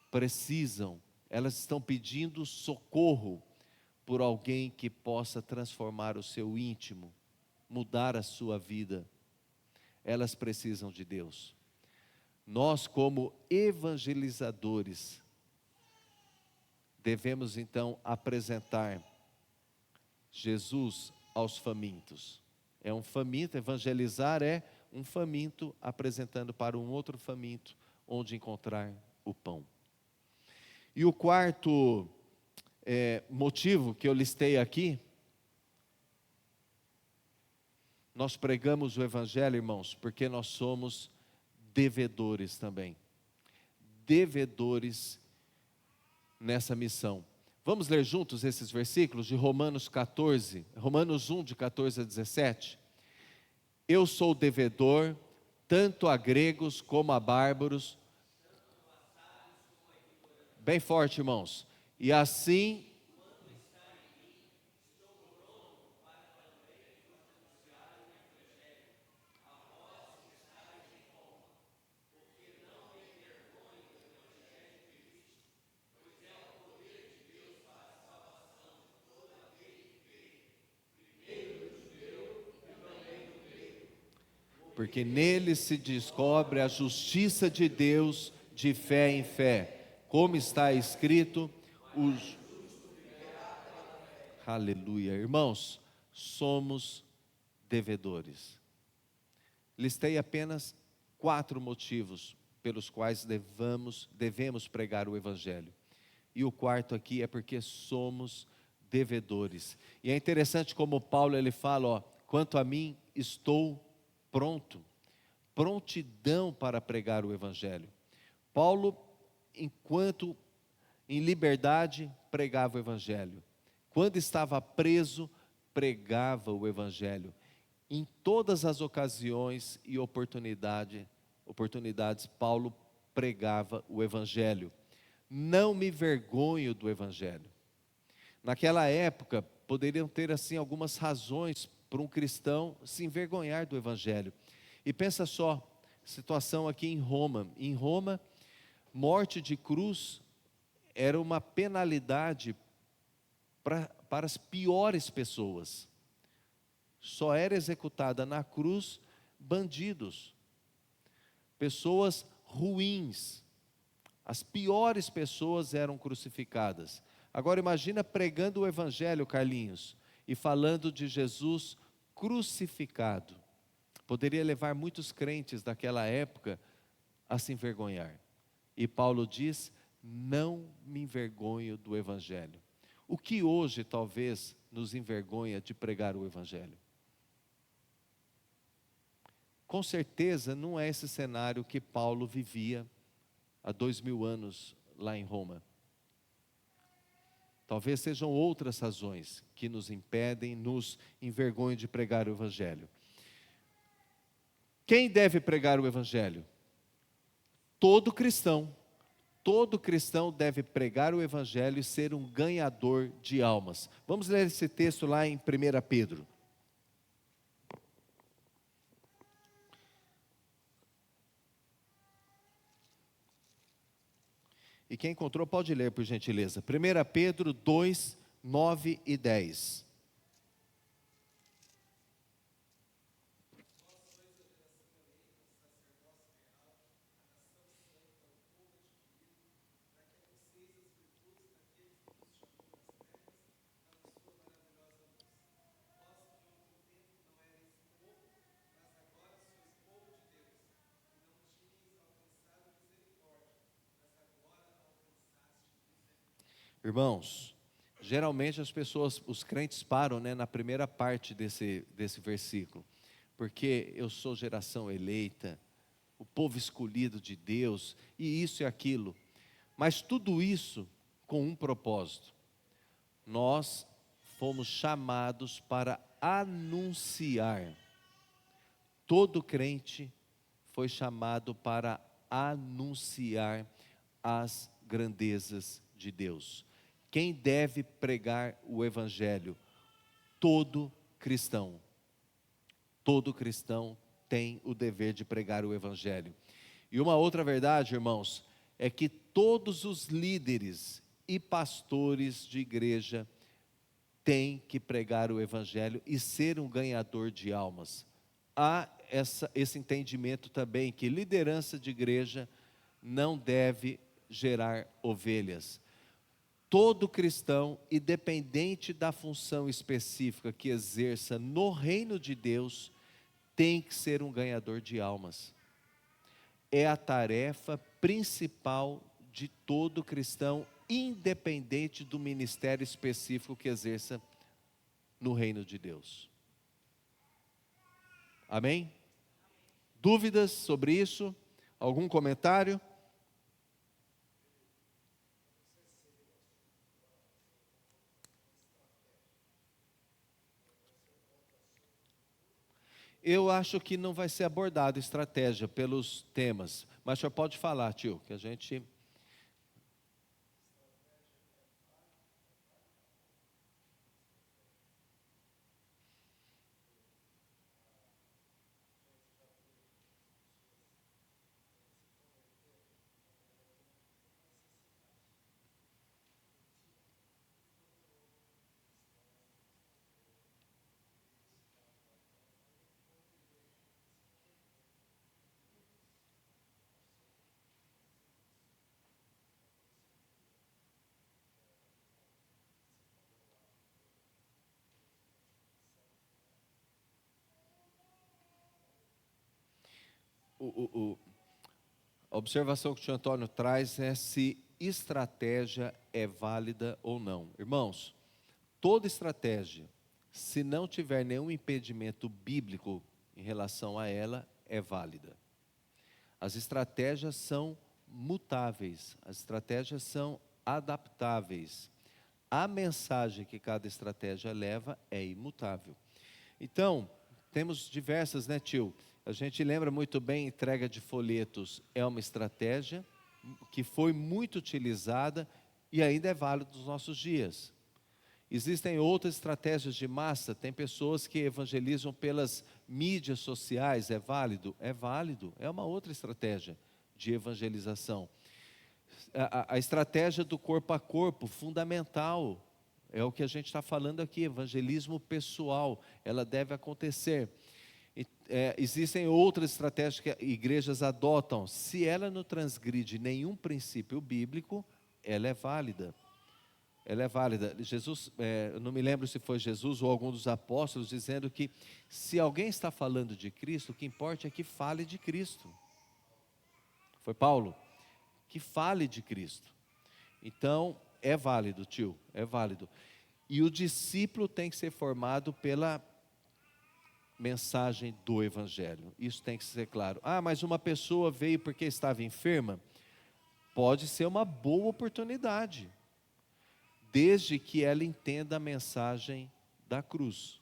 precisam, elas estão pedindo socorro por alguém que possa transformar o seu íntimo, mudar a sua vida. Elas precisam de Deus. Nós, como evangelizadores, devemos então apresentar Jesus aos famintos. É um faminto, evangelizar é um faminto apresentando para um outro faminto onde encontrar o pão. E o quarto motivo que eu listei aqui, nós pregamos o Evangelho, irmãos, porque nós somos devedores também. Devedores nessa missão. Vamos ler juntos esses versículos de Romanos 14, Romanos 1, de 14 a 17. Eu sou devedor, tanto a gregos como a bárbaros. Bem forte, irmãos. E assim, porque nele se descobre a justiça de Deus de fé em fé, como está escrito, os... Aleluia, irmãos, somos devedores. Listei apenas 4 motivos pelos quais devemos pregar o Evangelho. E o quarto aqui é porque somos devedores. E é interessante como Paulo ele fala, ó, quanto a mim, estou pronto, prontidão para pregar o Evangelho. Paulo, enquanto em liberdade, pregava o Evangelho. Quando estava preso, pregava o Evangelho. Em todas as ocasiões e oportunidades, Paulo pregava o Evangelho. Não me vergonho do Evangelho. Naquela época, poderiam ter assim algumas razões para um cristão se envergonhar do Evangelho. E pensa só, situação aqui em Roma. Em Roma, morte de cruz era uma penalidade para as piores pessoas. Só era executada na cruz bandidos, pessoas ruins. As piores pessoas eram crucificadas. Agora imagina pregando o Evangelho, Carlinhos, e falando de Jesus crucificado. Poderia levar muitos crentes daquela época a se envergonhar. E Paulo diz, não me envergonho do Evangelho. O que hoje talvez nos envergonha de pregar o Evangelho? Com certeza não é esse cenário que Paulo vivia há 2000 anos lá em Roma. Talvez sejam outras razões que nos impedem, nos envergonham de pregar o Evangelho. Quem deve pregar o Evangelho? Todo cristão. Todo cristão deve pregar o Evangelho e ser um ganhador de almas. Vamos ler esse texto lá em 1 Pedro. E quem encontrou pode ler, por gentileza. 1 Pedro 2, 9 e 10. Irmãos, geralmente as pessoas, os crentes param, né, na primeira parte desse versículo, porque eu sou geração eleita, o povo escolhido de Deus, e isso e aquilo, mas tudo isso com um propósito: nós fomos chamados para anunciar. Todo crente foi chamado para anunciar as grandezas de Deus. Quem deve pregar o Evangelho? Todo cristão. Todo cristão tem o dever de pregar o Evangelho. E uma outra verdade, irmãos, é que todos os líderes e pastores de igreja têm que pregar o Evangelho e ser um ganhador de almas. Há esse entendimento também que liderança de igreja não deve gerar ovelhas. Todo cristão, independente da função específica que exerça no reino de Deus, tem que ser um ganhador de almas. É a tarefa principal de todo cristão, independente do ministério específico que exerça no reino de Deus. Amém? Dúvidas sobre isso? Algum comentário? Eu acho que não vai ser abordado estratégia pelos temas, mas o senhor pode falar, tio, que a gente... A observação que o tio Antônio traz é se estratégia é válida ou não. Irmãos, toda estratégia, se não tiver nenhum impedimento bíblico em relação a ela, é válida. As estratégias são mutáveis, as estratégias são adaptáveis. A mensagem que cada estratégia leva é imutável. Então, temos diversas, né, tio? A gente lembra muito bem, entrega de folhetos é uma estratégia que foi muito utilizada e ainda é válida nos nossos dias. Existem outras estratégias de massa, tem pessoas que evangelizam pelas mídias sociais, é válido? É válido, é uma outra estratégia de evangelização. A estratégia do corpo a corpo, fundamental, é o que a gente está falando aqui, evangelismo pessoal, ela deve acontecer. Existem outras estratégias que igrejas adotam, se ela não transgride nenhum princípio bíblico, ela é válida. Ela é válida. Jesus, eu não me lembro se foi Jesus ou algum dos apóstolos, dizendo que se alguém está falando de Cristo, o que importa é que fale de Cristo. Foi Paulo? Que fale de Cristo. Então, é válido, tio, é válido. E o discípulo tem que ser formado pela mensagem do Evangelho. Isso tem que ser claro. Ah, mas uma pessoa veio porque estava enferma? Pode ser uma boa oportunidade, desde que ela entenda a mensagem da cruz.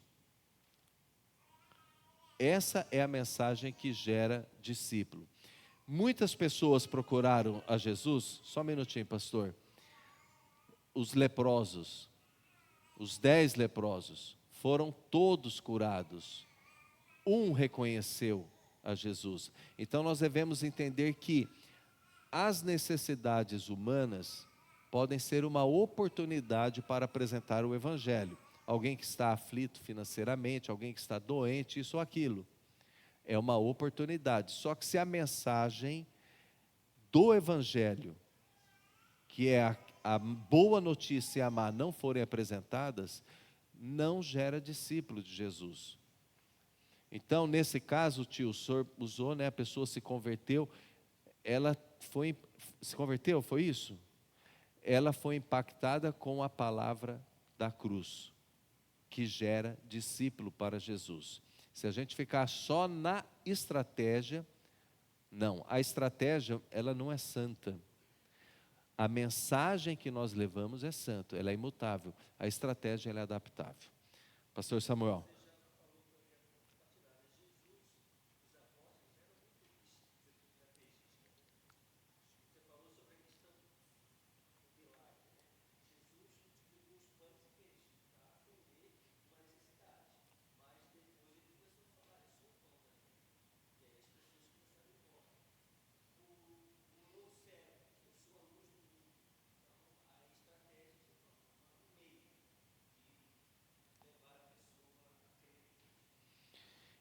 Essa é a mensagem que gera discípulo. Muitas pessoas procuraram a Jesus, só um minutinho, pastor. Os leprosos, os 10 leprosos, foram todos curados. Um reconheceu a Jesus. Então nós devemos entender que as necessidades humanas podem ser uma oportunidade para apresentar o Evangelho. Alguém que está aflito financeiramente, alguém que está doente, isso ou aquilo. É uma oportunidade. Só que se a mensagem do Evangelho, que é a boa notícia e a má, não forem apresentadas, não gera discípulo de Jesus. Então, nesse caso, o tio, o senhor usou, né, a pessoa se converteu, ela se converteu, foi isso? ela foi impactada com a palavra da cruz, que gera discípulo para Jesus. Se a gente ficar só na estratégia, não, a estratégia ela não é santa. A mensagem que nós levamos é santa, ela é imutável. A estratégia ela é adaptável. Pastor Samuel.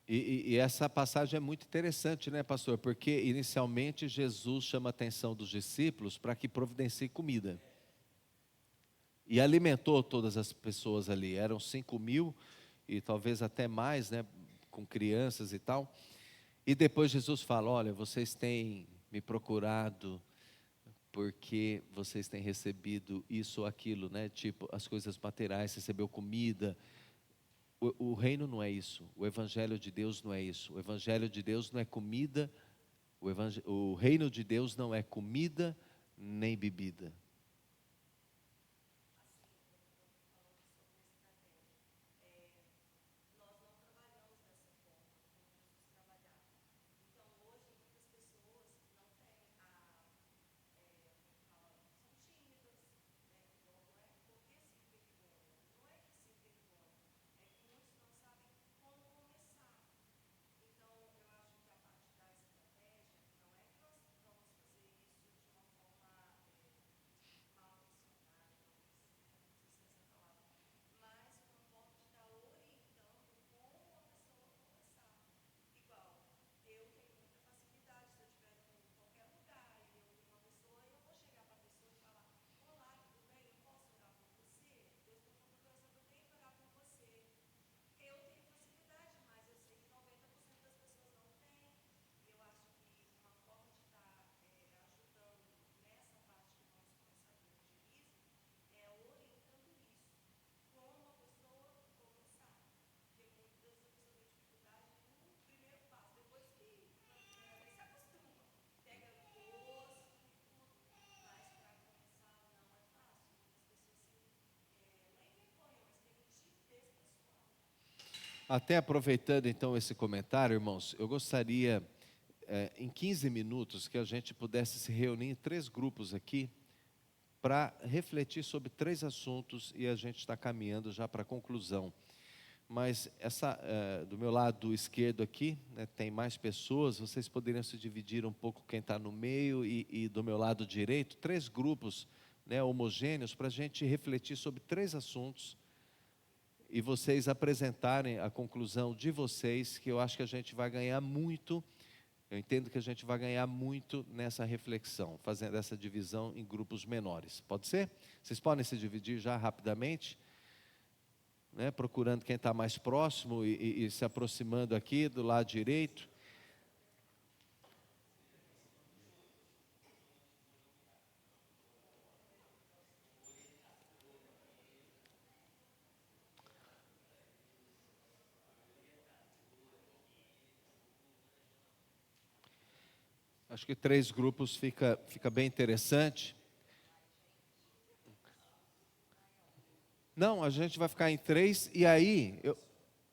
E essa passagem é muito interessante, né, pastor? Porque inicialmente Jesus chama a atenção dos discípulos para que providencie comida. E alimentou todas as pessoas ali. Eram 5.000 e talvez até mais, né, com crianças e tal. E depois Jesus fala: olha, vocês têm me procurado porque vocês têm recebido isso ou aquilo, né? Tipo, as coisas materiais, recebeu comida. O reino não é isso, o evangelho de Deus não é isso. O evangelho de Deus não é comida, o reino de Deus não é comida nem bebida. Até aproveitando então esse comentário, irmãos, eu gostaria, em 15 minutos, que a gente pudesse se reunir em 3 grupos aqui, para refletir sobre 3 assuntos e a gente está caminhando já para a conclusão. Mas do meu lado esquerdo aqui, né, tem mais pessoas, vocês poderiam se dividir um pouco quem está no meio e do meu lado direito, 3 grupos, né, homogêneos, para a gente refletir sobre 3 assuntos e vocês apresentarem a conclusão de vocês, que eu acho que a gente vai ganhar muito. Eu entendo que a gente vai ganhar muito nessa reflexão, fazendo essa divisão em grupos menores. Pode ser? Vocês podem se dividir já rapidamente, né, procurando quem está mais próximo e se aproximando aqui do lado direito. Acho que 3 grupos fica bem interessante. Não, a gente vai ficar em 3 e aí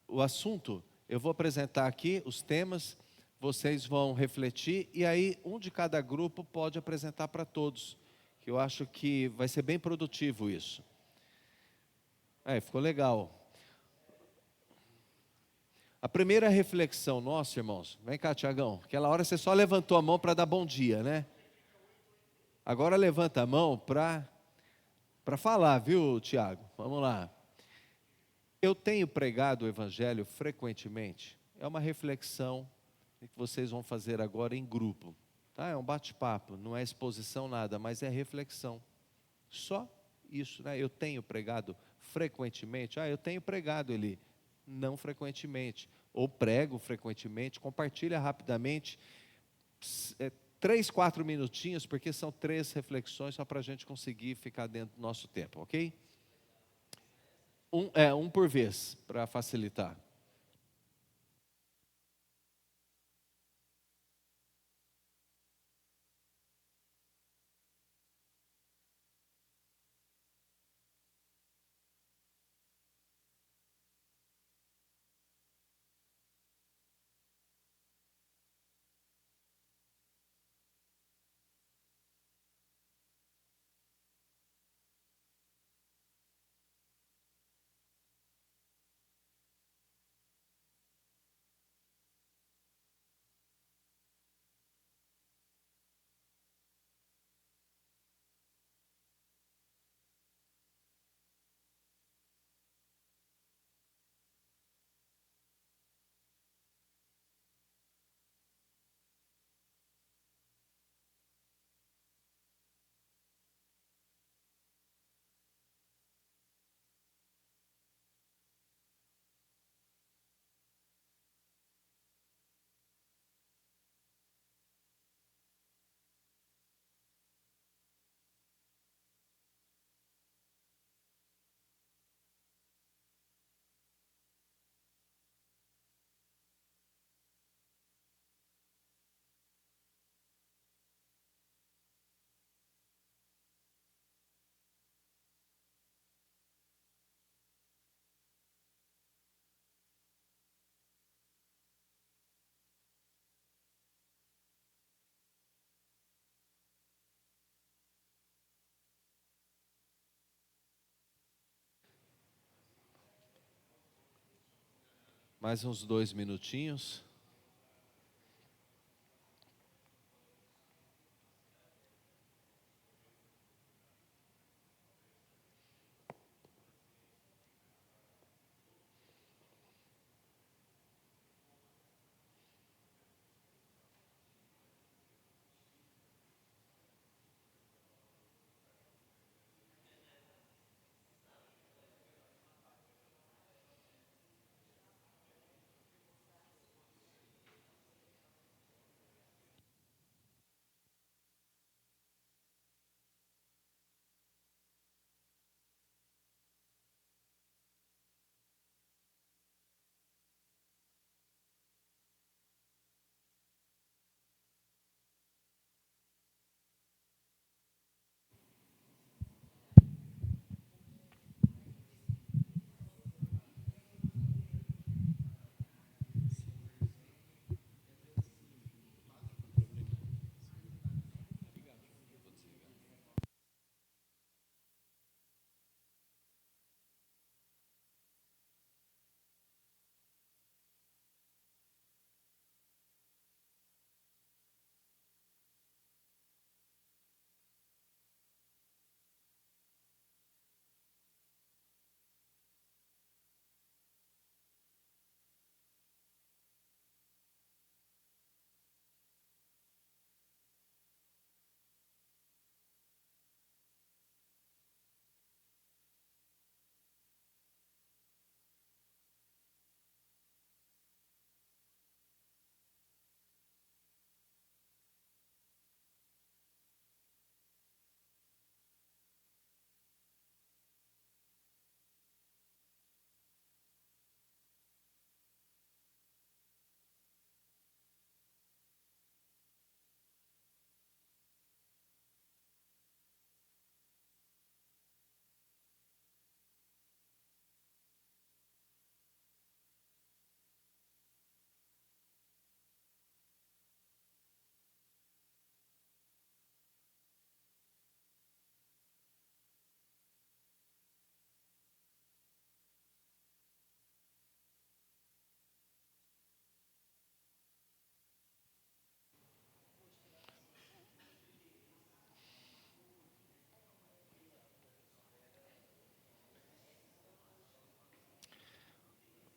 o assunto, eu vou apresentar aqui os temas, vocês vão refletir e aí um de cada grupo pode apresentar para todos, que eu acho que vai ser bem produtivo isso. Ficou legal. A primeira reflexão nossa, irmãos, vem cá, Tiagão, aquela hora você só levantou a mão para dar bom dia, né? Agora levanta a mão para falar, viu, Tiago? Vamos lá. Eu tenho pregado o Evangelho frequentemente. É uma reflexão que vocês vão fazer agora em grupo. Tá? É um bate-papo, não é exposição nada, mas é reflexão. Só isso, né? Eu tenho pregado frequentemente. Eu tenho pregado, Eli. Não frequentemente. Ou prego frequentemente. Compartilha rapidamente. 3, 4 minutinhos, porque são 3 reflexões só para a gente conseguir ficar dentro do nosso tempo, ok? Um por vez, para facilitar. Mais uns 2 minutinhos.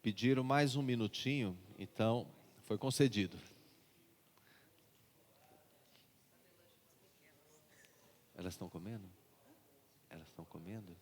Pediram mais 1 minutinho, então foi concedido. Elas estão comendo? Elas estão comendo?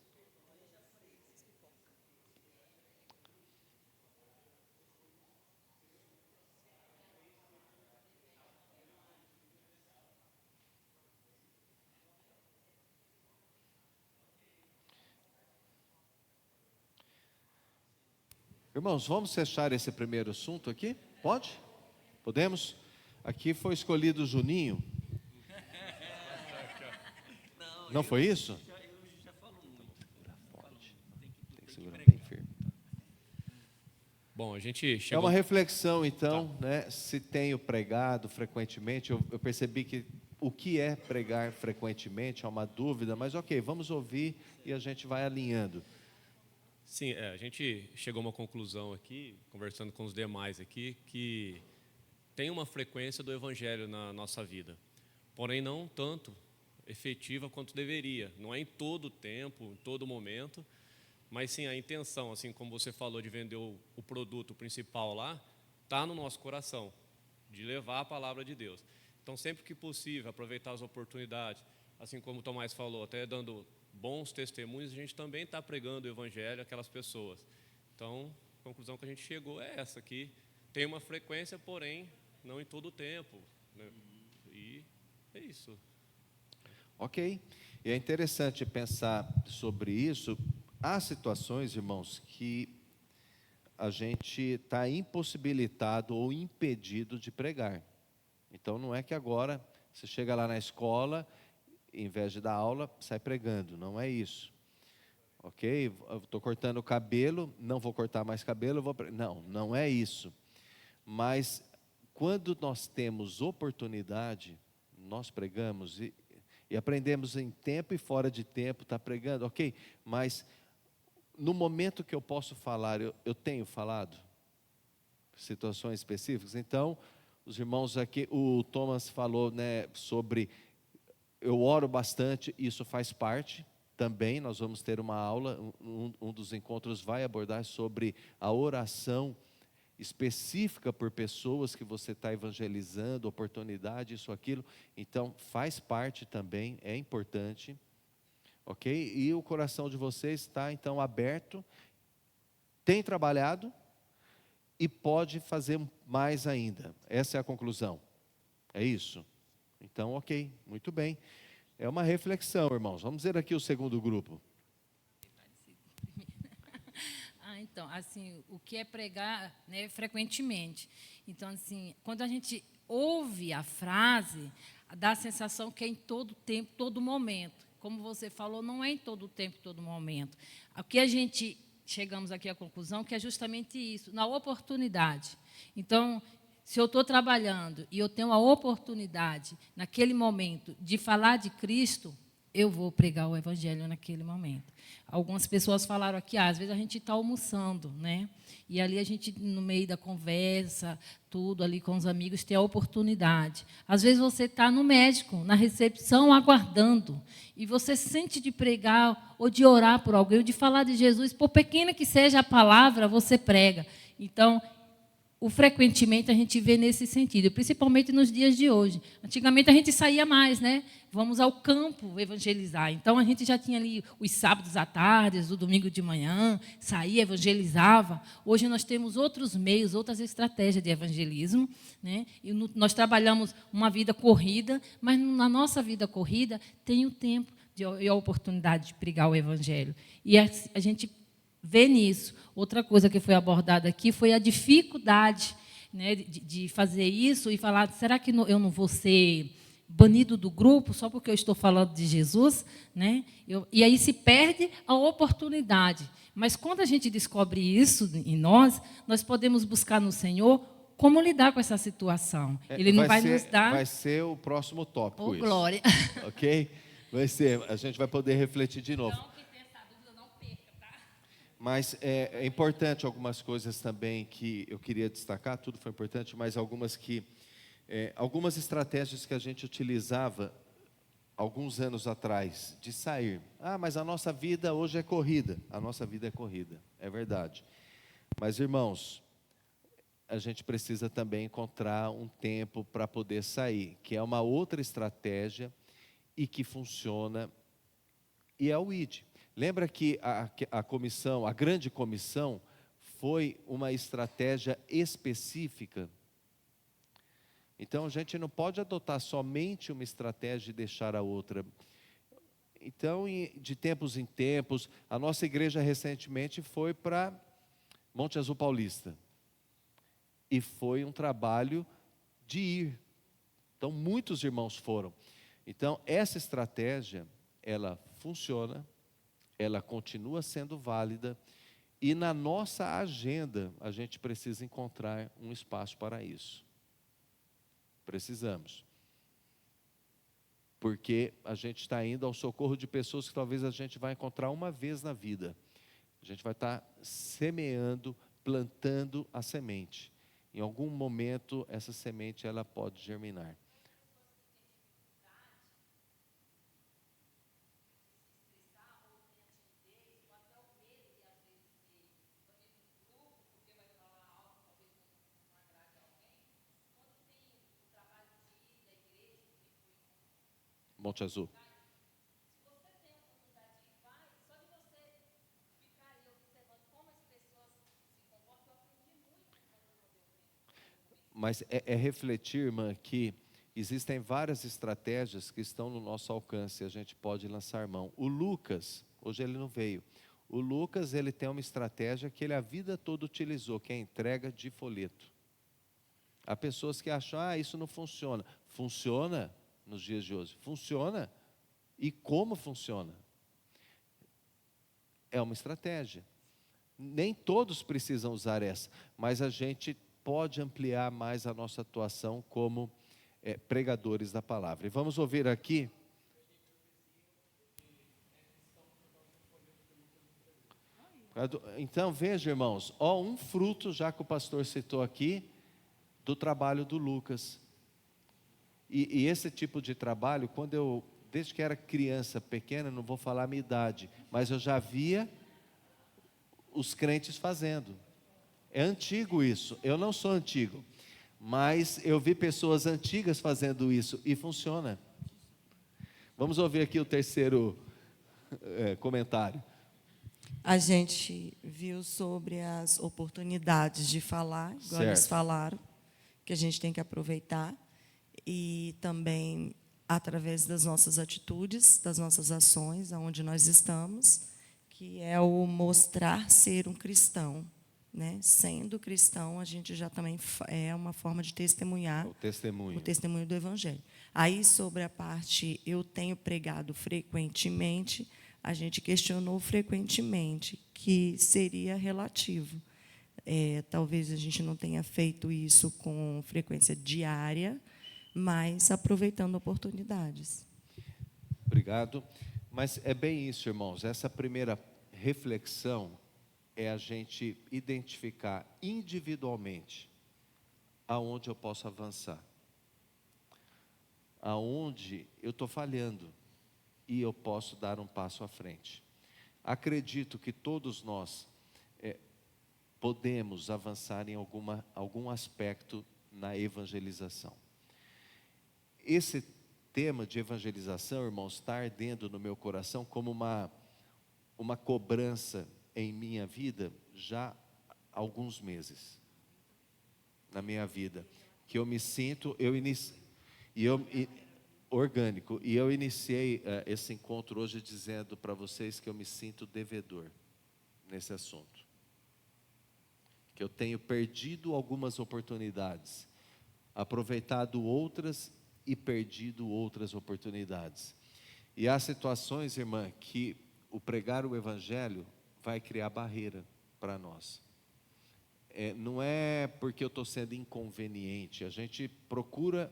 Irmãos, vamos fechar esse primeiro assunto aqui? Pode? Podemos? Aqui foi escolhido o Juninho. Não foi isso? Tem que segurar bem firme. Bom, a gente É chegou... uma reflexão, então, né? Se tenho pregado frequentemente, eu percebi que o que é pregar frequentemente é uma dúvida, mas ok, vamos ouvir e a gente vai alinhando. Sim, a gente chegou a uma conclusão aqui, conversando com os demais aqui, que tem uma frequência do Evangelho na nossa vida, porém não tanto efetiva quanto deveria. Não é em todo o tempo, em todo momento, mas sim a intenção, assim como você falou de vender o produto principal lá, está no nosso coração, de levar a palavra de Deus. Então, sempre que possível, aproveitar as oportunidades, assim como o Tomás falou, até dando bons testemunhos, a gente também está pregando o Evangelho àquelas pessoas. Então, a conclusão que a gente chegou é essa, que tem uma frequência, porém, não em todo o tempo, né? E é isso. Ok, e é interessante pensar sobre isso. Há situações, irmãos, que a gente está impossibilitado ou impedido de pregar. Então, não é que agora você chega lá na escola, em vez de dar aula, sai pregando. Não é isso. Ok? Eu estou cortando o cabelo, não vou cortar mais cabelo, não, não é isso. Mas, quando nós temos oportunidade, nós pregamos e aprendemos em tempo e fora de tempo, está pregando, ok? Mas, no momento que eu posso falar, eu tenho falado situações específicas. Então, os irmãos aqui, o Thomas falou, né, sobre eu oro bastante, isso faz parte também. Nós vamos ter uma aula, um dos encontros vai abordar sobre a oração específica por pessoas que você está evangelizando, oportunidade, isso, aquilo. Então, faz parte também, é importante. Ok? E o coração de vocês está, então, aberto, tem trabalhado e pode fazer mais ainda. Essa é a conclusão. É isso? Então, ok, muito bem. É uma reflexão, irmãos. Vamos ver aqui o segundo grupo. Então, assim, o que é pregar, né, frequentemente. Então, assim, quando a gente ouve a frase, dá a sensação que é em todo tempo, todo momento. Como você falou, não é em todo tempo, todo momento. O que a gente chegamos aqui à conclusão que é justamente isso, na oportunidade. Então, se eu estou trabalhando e eu tenho a oportunidade, naquele momento, de falar de Cristo, eu vou pregar o Evangelho naquele momento. Algumas pessoas falaram aqui, às vezes a gente está almoçando, né? E ali a gente, no meio da conversa, tudo ali com os amigos, tem a oportunidade. Às vezes você está no médico, na recepção, aguardando, e você sente de pregar, ou de orar por alguém, ou de falar de Jesus, por pequena que seja a palavra, você prega. Então, frequentemente a gente vê nesse sentido, principalmente nos dias de hoje. Antigamente a gente saía mais, né? Vamos ao campo evangelizar. Então a gente já tinha ali os sábados à tarde, o domingo de manhã, saía, evangelizava. Hoje nós temos outros meios, outras estratégias de evangelismo, né? E nós trabalhamos uma vida corrida, mas na nossa vida corrida tem o tempo e a oportunidade de pregar o evangelho. E a gente vê nisso. Outra coisa que foi abordada aqui foi a dificuldade, né, de fazer isso e falar, será que eu não vou ser banido do grupo só porque eu estou falando de Jesus? Né? E aí se perde a oportunidade. Mas quando a gente descobre isso em nós podemos buscar no Senhor como lidar com essa situação. Ele não vai nos dar... Vai ser o próximo tópico, Oh, isso. glória! Ok? Vai ser, a gente vai poder refletir de novo. Então, quem tem essa dúvida, não perca, tá? Mas é importante algumas coisas também que eu queria destacar, tudo foi importante, mas algumas estratégias que a gente utilizava alguns anos atrás, de sair. Mas a nossa vida hoje é corrida. A nossa vida é corrida, é verdade. Mas, irmãos, a gente precisa também encontrar um tempo para poder sair, que é uma outra estratégia e que funciona, e é o ID. Lembra que a comissão, a grande comissão, foi uma estratégia específica? Então, a gente não pode adotar somente uma estratégia e deixar a outra. Então, de tempos em tempos, a nossa igreja recentemente foi para Monte Azul Paulista. E foi um trabalho de ir. Então, muitos irmãos foram. Então, essa estratégia, ela funciona, ela continua sendo válida, e na nossa agenda, a gente precisa encontrar um espaço para isso. Precisamos. Porque a gente está indo ao socorro de pessoas que talvez a gente vai encontrar uma vez na vida. A gente vai estar semeando, plantando a semente. Em algum momento, essa semente ela pode germinar. Monte Azul. Mas é refletir, irmã, que existem várias estratégias que estão no nosso alcance, a gente pode lançar mão. O Lucas, hoje ele não veio, o Lucas ele tem uma estratégia que ele a vida toda utilizou, que é a entrega de folheto. Há pessoas que acham, isso não funciona. Funciona nos dias de hoje, funciona. E como funciona? É uma estratégia. Nem todos precisam usar essa, mas a gente pode ampliar mais a nossa atuação como pregadores da palavra. E vamos ouvir aqui. Então, veja, irmãos, um fruto, já que o pastor citou aqui, do trabalho do Lucas. E esse tipo de trabalho, desde que era criança, pequena, não vou falar a minha idade, mas eu já via os crentes fazendo. É antigo isso, eu não sou antigo, mas eu vi pessoas antigas fazendo isso e funciona. Vamos ouvir aqui o terceiro comentário. A gente viu sobre as oportunidades de falar, igual eles falaram, que a gente tem que aproveitar, e também através das nossas atitudes, das nossas ações, aonde nós estamos, que é o mostrar ser um cristão. Né? Sendo cristão, a gente já também é uma forma de testemunhar o testemunho do Evangelho. Aí, sobre a parte, eu tenho pregado frequentemente, a gente questionou frequentemente, que seria relativo. Talvez a gente não tenha feito isso com frequência diária, mas aproveitando oportunidades. Obrigado. Mas é bem isso, irmãos. Essa primeira reflexão é a gente identificar individualmente aonde eu posso avançar, aonde eu estou falhando e eu posso dar um passo à frente. Acredito que todos nós podemos avançar em algum aspecto na evangelização. Esse tema de evangelização, irmãos, está ardendo no meu coração como uma cobrança em minha vida já há alguns meses, na minha vida, que eu me sinto, orgânico, e eu iniciei esse encontro hoje dizendo para vocês que eu me sinto devedor nesse assunto, que eu tenho perdido algumas oportunidades, aproveitado outras e perdido outras oportunidades, e há situações, irmã, que o pregar o Evangelho vai criar barreira para nós. Não é porque eu estou sendo inconveniente, a gente procura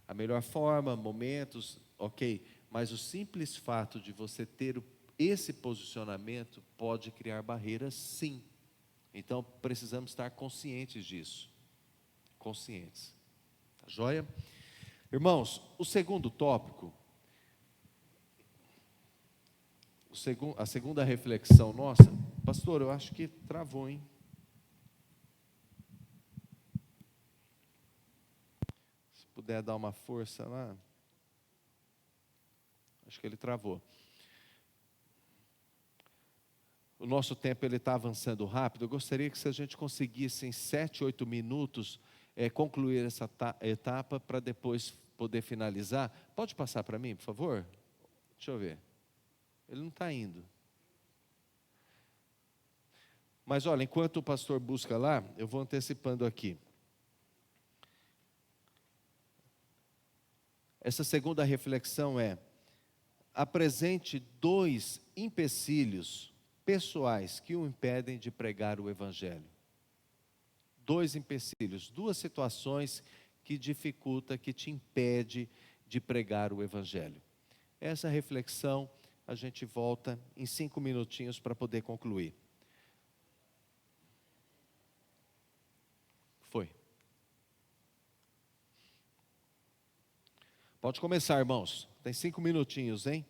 a melhor forma, momentos, ok, mas o simples fato de você ter esse posicionamento pode criar barreiras, sim. Então, precisamos estar conscientes disso. Conscientes. Tá joia? Irmãos, o segundo tópico, a segunda reflexão nossa, pastor, eu acho que travou, hein? Se puder dar uma força lá. Acho que ele travou. O nosso tempo está avançando rápido. Eu gostaria que se a gente conseguisse em 7, 8 minutos concluir essa etapa para depois poder finalizar. Pode passar para mim, por favor? Deixa eu ver. Ele não está indo. Mas olha, enquanto o pastor busca lá, eu vou antecipando aqui. Essa segunda reflexão é: apresente 2 empecilhos pessoais que o impedem de pregar o Evangelho. 2 empecilhos, 2 situações que dificulta, que te impede de pregar o Evangelho. Essa reflexão a gente volta em 5 minutinhos para poder concluir. Foi. Pode começar, irmãos. Tem 5 minutinhos, hein?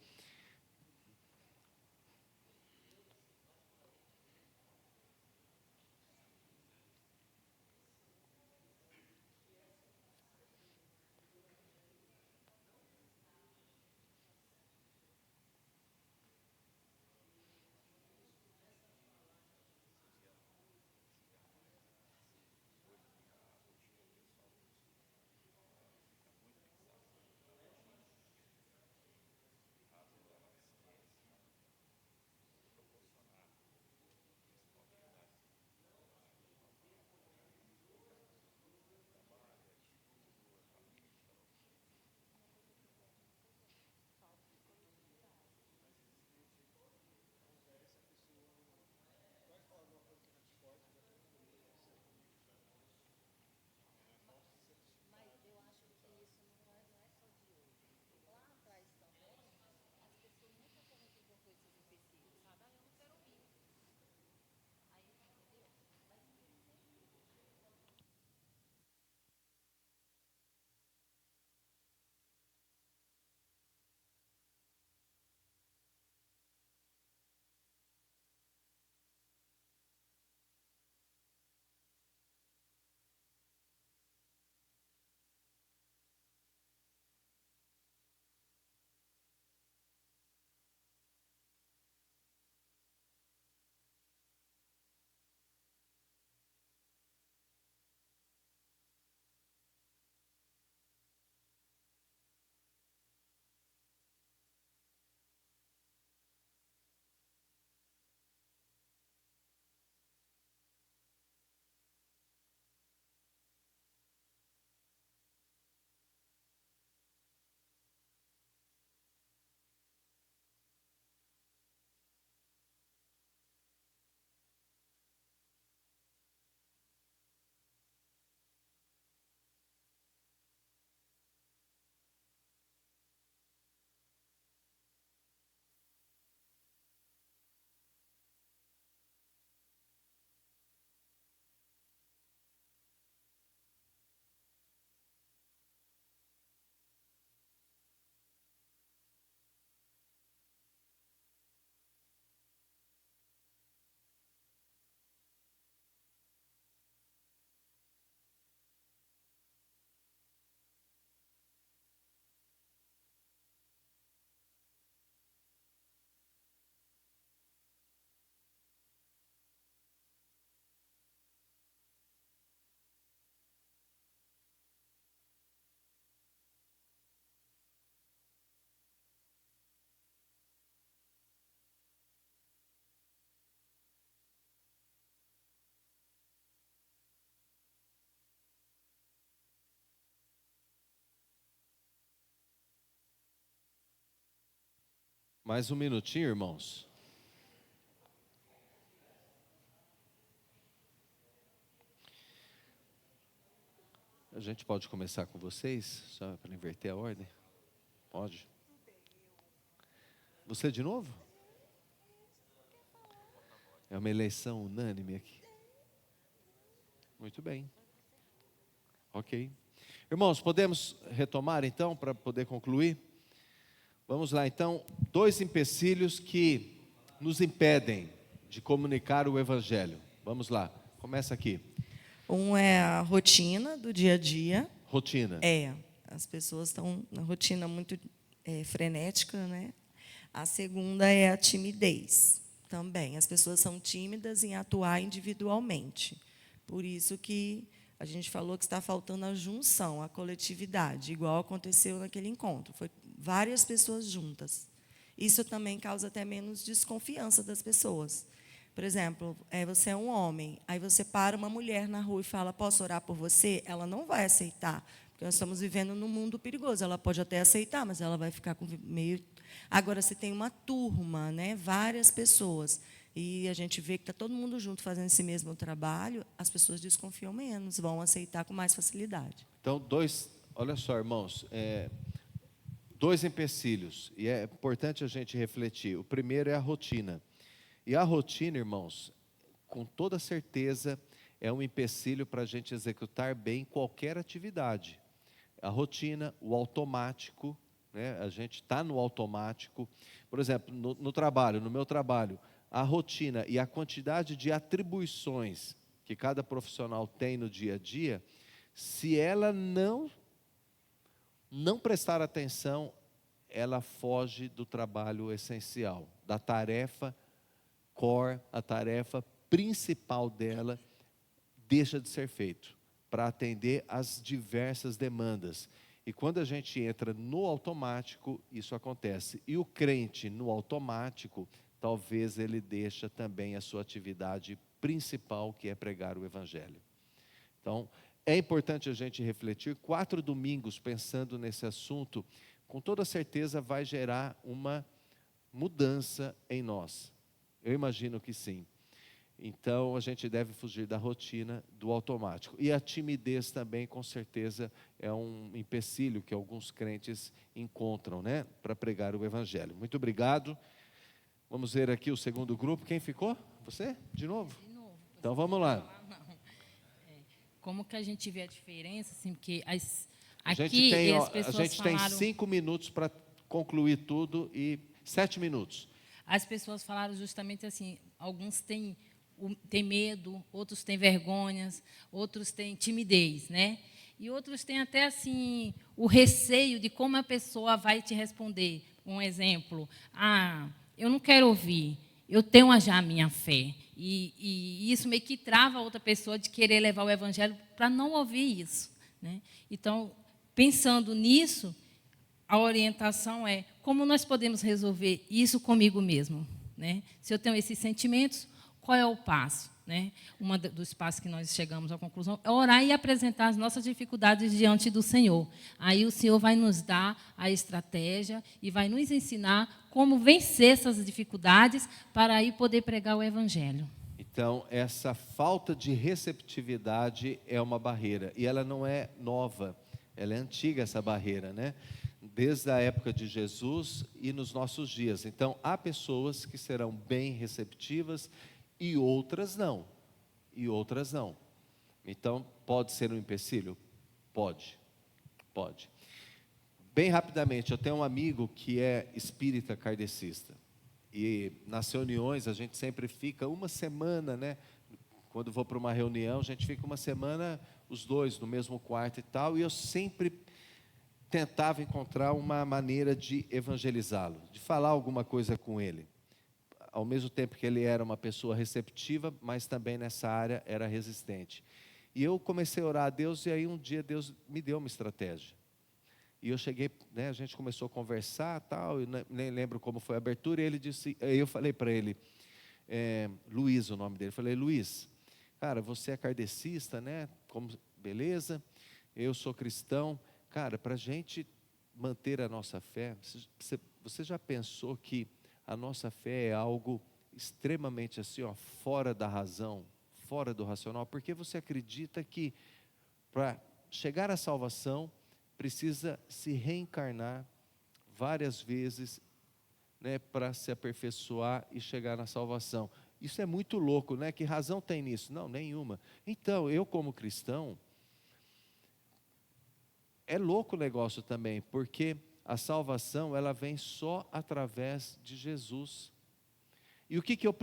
Mais um minutinho, irmãos. A gente pode começar com vocês, só para inverter a ordem? Pode. Você de novo? É uma eleição unânime aqui. Muito bem. Ok. Irmãos, podemos retomar então, para poder concluir? Vamos lá então, 2 empecilhos que nos impedem de comunicar o Evangelho. Vamos lá, começa aqui. Um é a rotina do dia a dia. Rotina. As pessoas estão na rotina muito frenética, né? A segunda é a timidez também. As pessoas são tímidas em atuar individualmente. Por isso que a gente falou que está faltando a junção, a coletividade, igual aconteceu naquele encontro. Foi várias pessoas juntas. Isso também causa até menos desconfiança das pessoas, Por exemplo, você é um homem, aí você para uma mulher na rua e fala, posso orar por você? Ela não vai aceitar, porque nós estamos vivendo num mundo perigoso. Ela pode até aceitar, mas ela vai ficar com meio... Agora, se tem uma turma, né, várias pessoas, e a gente vê que está todo mundo junto fazendo esse mesmo trabalho, as pessoas desconfiam menos, vão aceitar com mais facilidade. Então, olha só, irmãos, dois empecilhos, e é importante a gente refletir. O primeiro é a rotina. E a rotina, irmãos, com toda certeza, é um empecilho para a gente executar bem qualquer atividade. A rotina, o automático, né? A gente está no automático. Por exemplo, no trabalho, no meu trabalho, a rotina e a quantidade de atribuições que cada profissional tem no dia a dia, se ela não prestar atenção, ela foge do trabalho essencial, da tarefa core, a tarefa principal dela deixa de ser feito para atender às diversas demandas. E quando a gente entra no automático, isso acontece. E o crente no automático, talvez ele deixa também a sua atividade principal, que é pregar o evangelho. Então, é importante a gente refletir. 4 domingos pensando nesse assunto, com toda certeza vai gerar uma mudança em nós. Eu imagino que sim. Então, a gente deve fugir da rotina, do automático. E a timidez também, com certeza, é um empecilho que alguns crentes encontram, né, para pregar o evangelho. Muito obrigado. Vamos ver aqui o segundo grupo. Quem ficou? Você? De novo? De novo. Então, vamos lá. Como que a gente vê a diferença, assim, porque A gente aqui tem, as pessoas a gente tem falaram... 5 minutos para concluir tudo e 7 minutos. As pessoas falaram justamente assim, alguns têm medo, outros têm vergonhas, outros têm timidez, né? E outros têm até assim o receio de como a pessoa vai te responder. Um exemplo, eu não quero ouvir, eu tenho já a minha fé. E isso meio que trava a outra pessoa de querer levar o evangelho para não ouvir isso, né? Então, pensando nisso, a orientação é como nós podemos resolver isso comigo mesmo, né? Se eu tenho esses sentimentos, qual é o passo, né? Dos passos que nós chegamos à conclusão é orar e apresentar as nossas dificuldades diante do Senhor. Aí o Senhor vai nos dar a estratégia e vai nos ensinar como vencer essas dificuldades para aí poder pregar o evangelho. Então, essa falta de receptividade é uma barreira. E ela não é nova, ela é antiga, essa barreira, né? Desde a época de Jesus e nos nossos dias. Então, há pessoas que serão bem receptivas e outras não. E outras não. Então, pode ser um empecilho? Pode. Pode. Bem rapidamente, eu tenho um amigo que é espírita kardecista. E nas reuniões a gente sempre fica uma semana, né? Quando vou para uma reunião, a gente fica uma semana, os dois no mesmo quarto e tal. E eu sempre tentava encontrar uma maneira de evangelizá-lo, de falar alguma coisa com ele. Ao mesmo tempo que ele era uma pessoa receptiva, mas também nessa área era resistente. E eu comecei a orar a Deus, e aí um dia Deus me deu uma estratégia. E eu cheguei, né, a gente começou a conversar, tal, eu nem lembro como foi a abertura, e ele disse, eu falei para ele, Luiz, o nome dele, eu falei, Luiz, cara, você é kardecista, né? Beleza, eu sou cristão. Cara, para a gente manter a nossa fé, você já pensou que a nossa fé é algo extremamente assim, ó, fora da razão, fora do racional? Porque você acredita que para chegar à salvação, precisa se reencarnar várias vezes, né, para se aperfeiçoar e chegar na salvação. Isso é muito louco, né? Que razão tem nisso? Não, nenhuma. Então, eu como cristão, é louco o negócio também, porque a salvação, ela vem só através de Jesus. E o que eu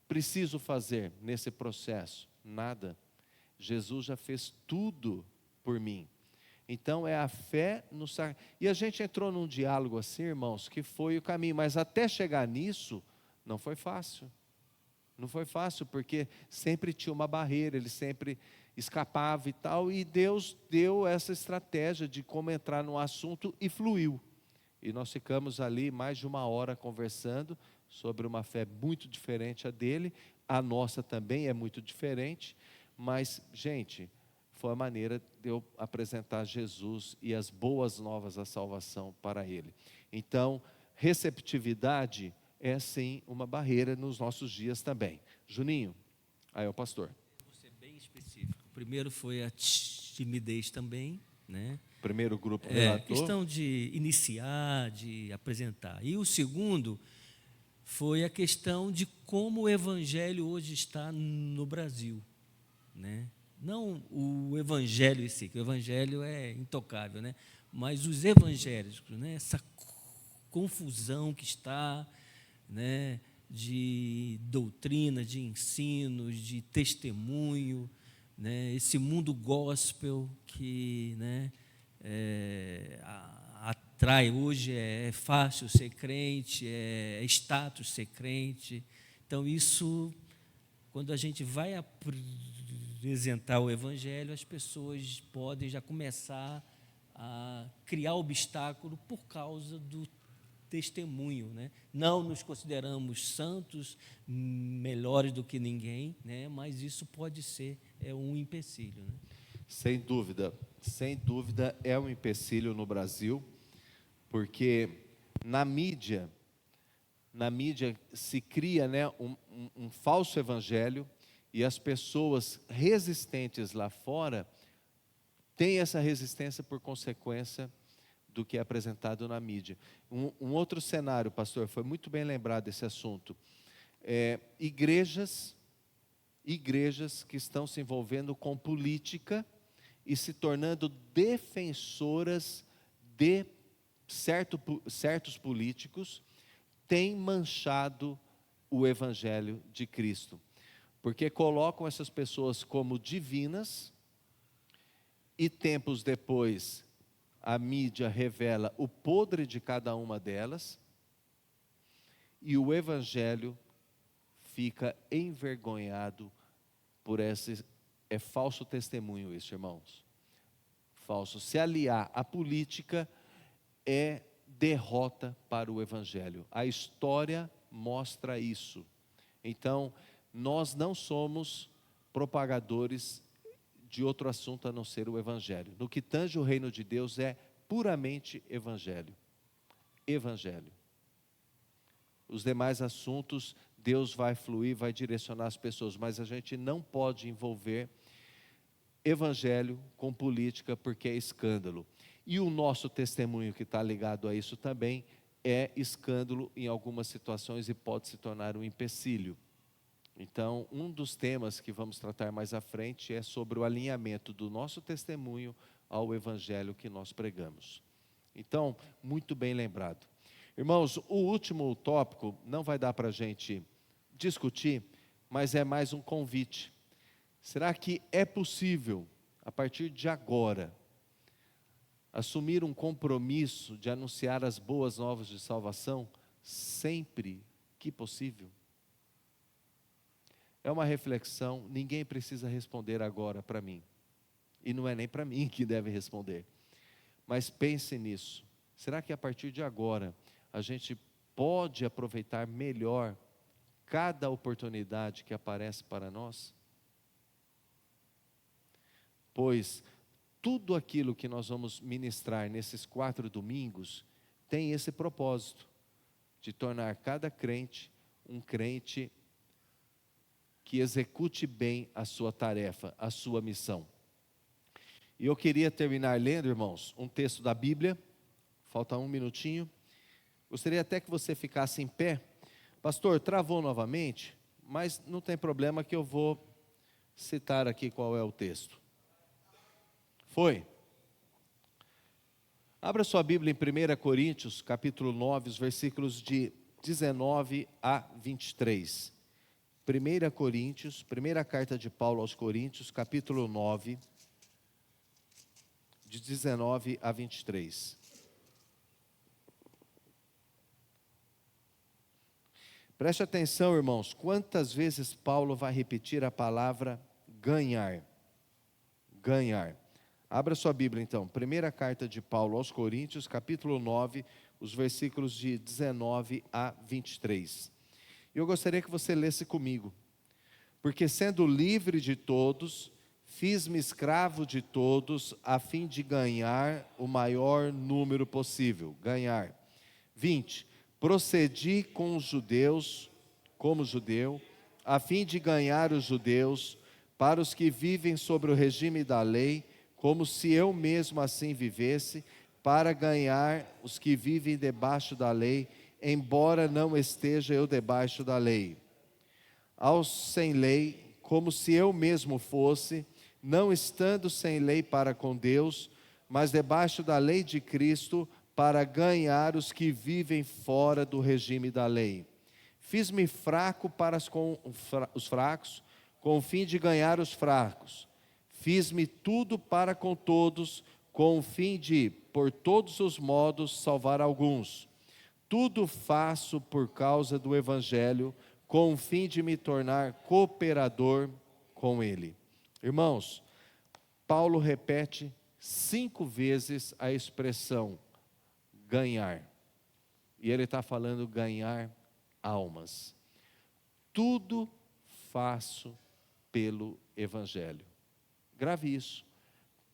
preciso fazer nesse processo? Nada. Jesus já fez tudo por mim. Então, é a fé no sacrifício. E a gente entrou num diálogo assim, irmãos, que foi o caminho. Mas até chegar nisso, não foi fácil. Não foi fácil, porque sempre tinha uma barreira, ele sempre escapava e tal, e Deus deu essa estratégia de como entrar no assunto e fluiu. E nós ficamos ali mais de 1 hora conversando sobre uma fé muito diferente a dele, a nossa também é muito diferente, mas, gente, foi a maneira de eu apresentar Jesus e as boas novas da salvação para ele. Então, receptividade é sim uma barreira nos nossos dias também. Juninho, aí é o pastor. Vou ser bem específico. O primeiro foi a timidez também, né? Primeiro grupo relator. Questão de iniciar, de apresentar. E o segundo foi a questão de como o evangelho hoje está no Brasil, né? Não o evangelho em si, que o evangelho é intocável, né? Mas os evangélicos, né? Essa confusão que está, né? De doutrina, de ensinos, de testemunho, né? Esse mundo gospel que, né? Atrai hoje, é fácil ser crente, é status ser crente. Então, isso, quando a gente vai apresentar o evangelho, as pessoas podem já começar a criar obstáculo por causa do testemunho, né? Não nos consideramos santos, melhores do que ninguém, né? Mas isso pode ser um empecilho, né? Sem dúvida é um empecilho no Brasil, porque na mídia se cria, né, um falso evangelho, e as pessoas resistentes lá fora têm essa resistência por consequência do que é apresentado na mídia. Um outro cenário, pastor, foi muito bem lembrado esse assunto. Igrejas que estão se envolvendo com política e se tornando defensoras de certos políticos, têm manchado o evangelho de Cristo, porque colocam essas pessoas como divinas, e tempos depois a mídia revela o podre de cada uma delas, e o evangelho fica envergonhado por esse falso testemunho, isso, irmãos. Falso. Se aliar à política é derrota para o evangelho. A história mostra isso. Então, nós não somos propagadores de outro assunto a não ser o evangelho. No que tange o reino de Deus, é puramente evangelho. Evangelho. Os demais assuntos, Deus vai fluir, vai direcionar as pessoas, mas a gente não pode envolver evangelho com política, porque é escândalo. E o nosso testemunho que está ligado a isso também é escândalo em algumas situações e pode se tornar um empecilho. Então, um dos temas que vamos tratar mais à frente é sobre o alinhamento do nosso testemunho ao evangelho que nós pregamos. Então, muito bem lembrado. Irmãos, o último tópico não vai dar para a gente discutir, mas é mais um convite. Será que é possível, a partir de agora, assumir um compromisso de anunciar as boas novas de salvação sempre que possível? É uma reflexão, ninguém precisa responder agora para mim. E não é nem para mim que deve responder. Mas pense nisso. Será que a partir de agora a gente pode aproveitar melhor cada oportunidade que aparece para nós? Pois tudo aquilo que nós vamos ministrar nesses 4 domingos tem esse propósito, de tornar cada crente um crente que execute bem a sua tarefa, a sua missão. E eu queria terminar lendo, irmãos, um texto da Bíblia, falta um minutinho. Gostaria até que você ficasse em pé. Pastor, travou novamente, mas não tem problema que eu vou citar aqui qual é o texto. Foi? Abra sua Bíblia em 1 Coríntios, capítulo 9, os versículos de 19 a 23. 1 Coríntios, primeira carta de Paulo aos Coríntios, capítulo 9, de 19 a 23. Preste atenção, irmãos, quantas vezes Paulo vai repetir a palavra ganhar. Ganhar. Abra sua Bíblia então, primeira carta de Paulo aos Coríntios, capítulo 9, os versículos de 19 a 23. Eu gostaria que você lesse comigo. Porque sendo livre de todos, fiz-me escravo de todos, a fim de ganhar o maior número possível. Ganhar. 20. Procedi com os judeus, como judeu, a fim de ganhar os judeus, para os que vivem sobre o regime da lei, como se eu mesmo assim vivesse, para ganhar os que vivem debaixo da lei, embora não esteja eu debaixo da lei. Aos sem lei, como se eu mesmo fosse, não estando sem lei para com Deus, mas debaixo da lei de Cristo, para ganhar os que vivem fora do regime da lei. Fiz-me fraco para os fracos, com o fim de ganhar os fracos. Fiz-me tudo para com todos, com o fim de, por todos os modos, salvar alguns. Tudo faço por causa do Evangelho, com o fim de me tornar cooperador com ele. Irmãos, Paulo repete 5 vezes a expressão ganhar. E ele está falando ganhar almas. Tudo faço pelo Evangelho. Grave isso.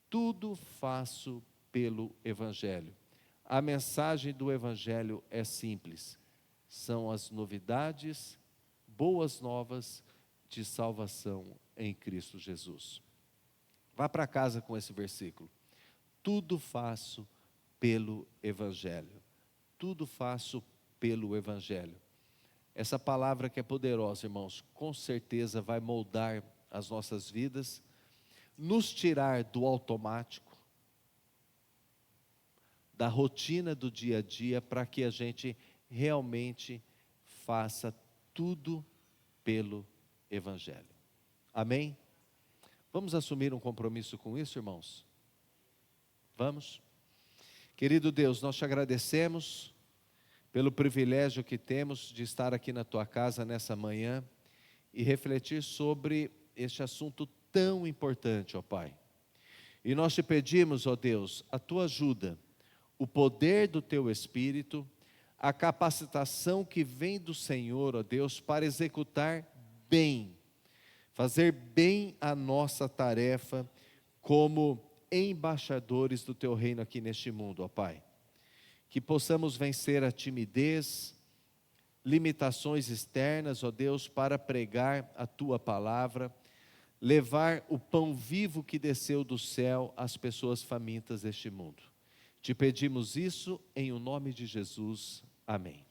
Tudo faço pelo Evangelho. A mensagem do Evangelho é simples. São as novidades, boas novas de salvação em Cristo Jesus. Vá para casa com esse versículo. Tudo faço pelo Evangelho. Tudo faço pelo Evangelho. Essa palavra que é poderosa, irmãos, com certeza vai moldar as nossas vidas, nos tirar do automático, da rotina do dia a dia, para que a gente realmente faça tudo pelo Evangelho. Amém? Vamos assumir um compromisso com isso, irmãos? Vamos? Querido Deus, nós te agradecemos pelo privilégio que temos de estar aqui na tua casa nessa manhã e refletir sobre este assunto tão importante, ó Pai. E nós te pedimos, ó Deus, a tua ajuda, o poder do teu Espírito, a capacitação que vem do Senhor, ó Deus, para executar bem, fazer bem a nossa tarefa como embaixadores do teu reino aqui neste mundo, ó Pai. Que possamos vencer a timidez, limitações externas, ó Deus, para pregar a tua palavra, levar o pão vivo que desceu do céu às pessoas famintas deste mundo. Te pedimos isso em o nome de Jesus. Amém.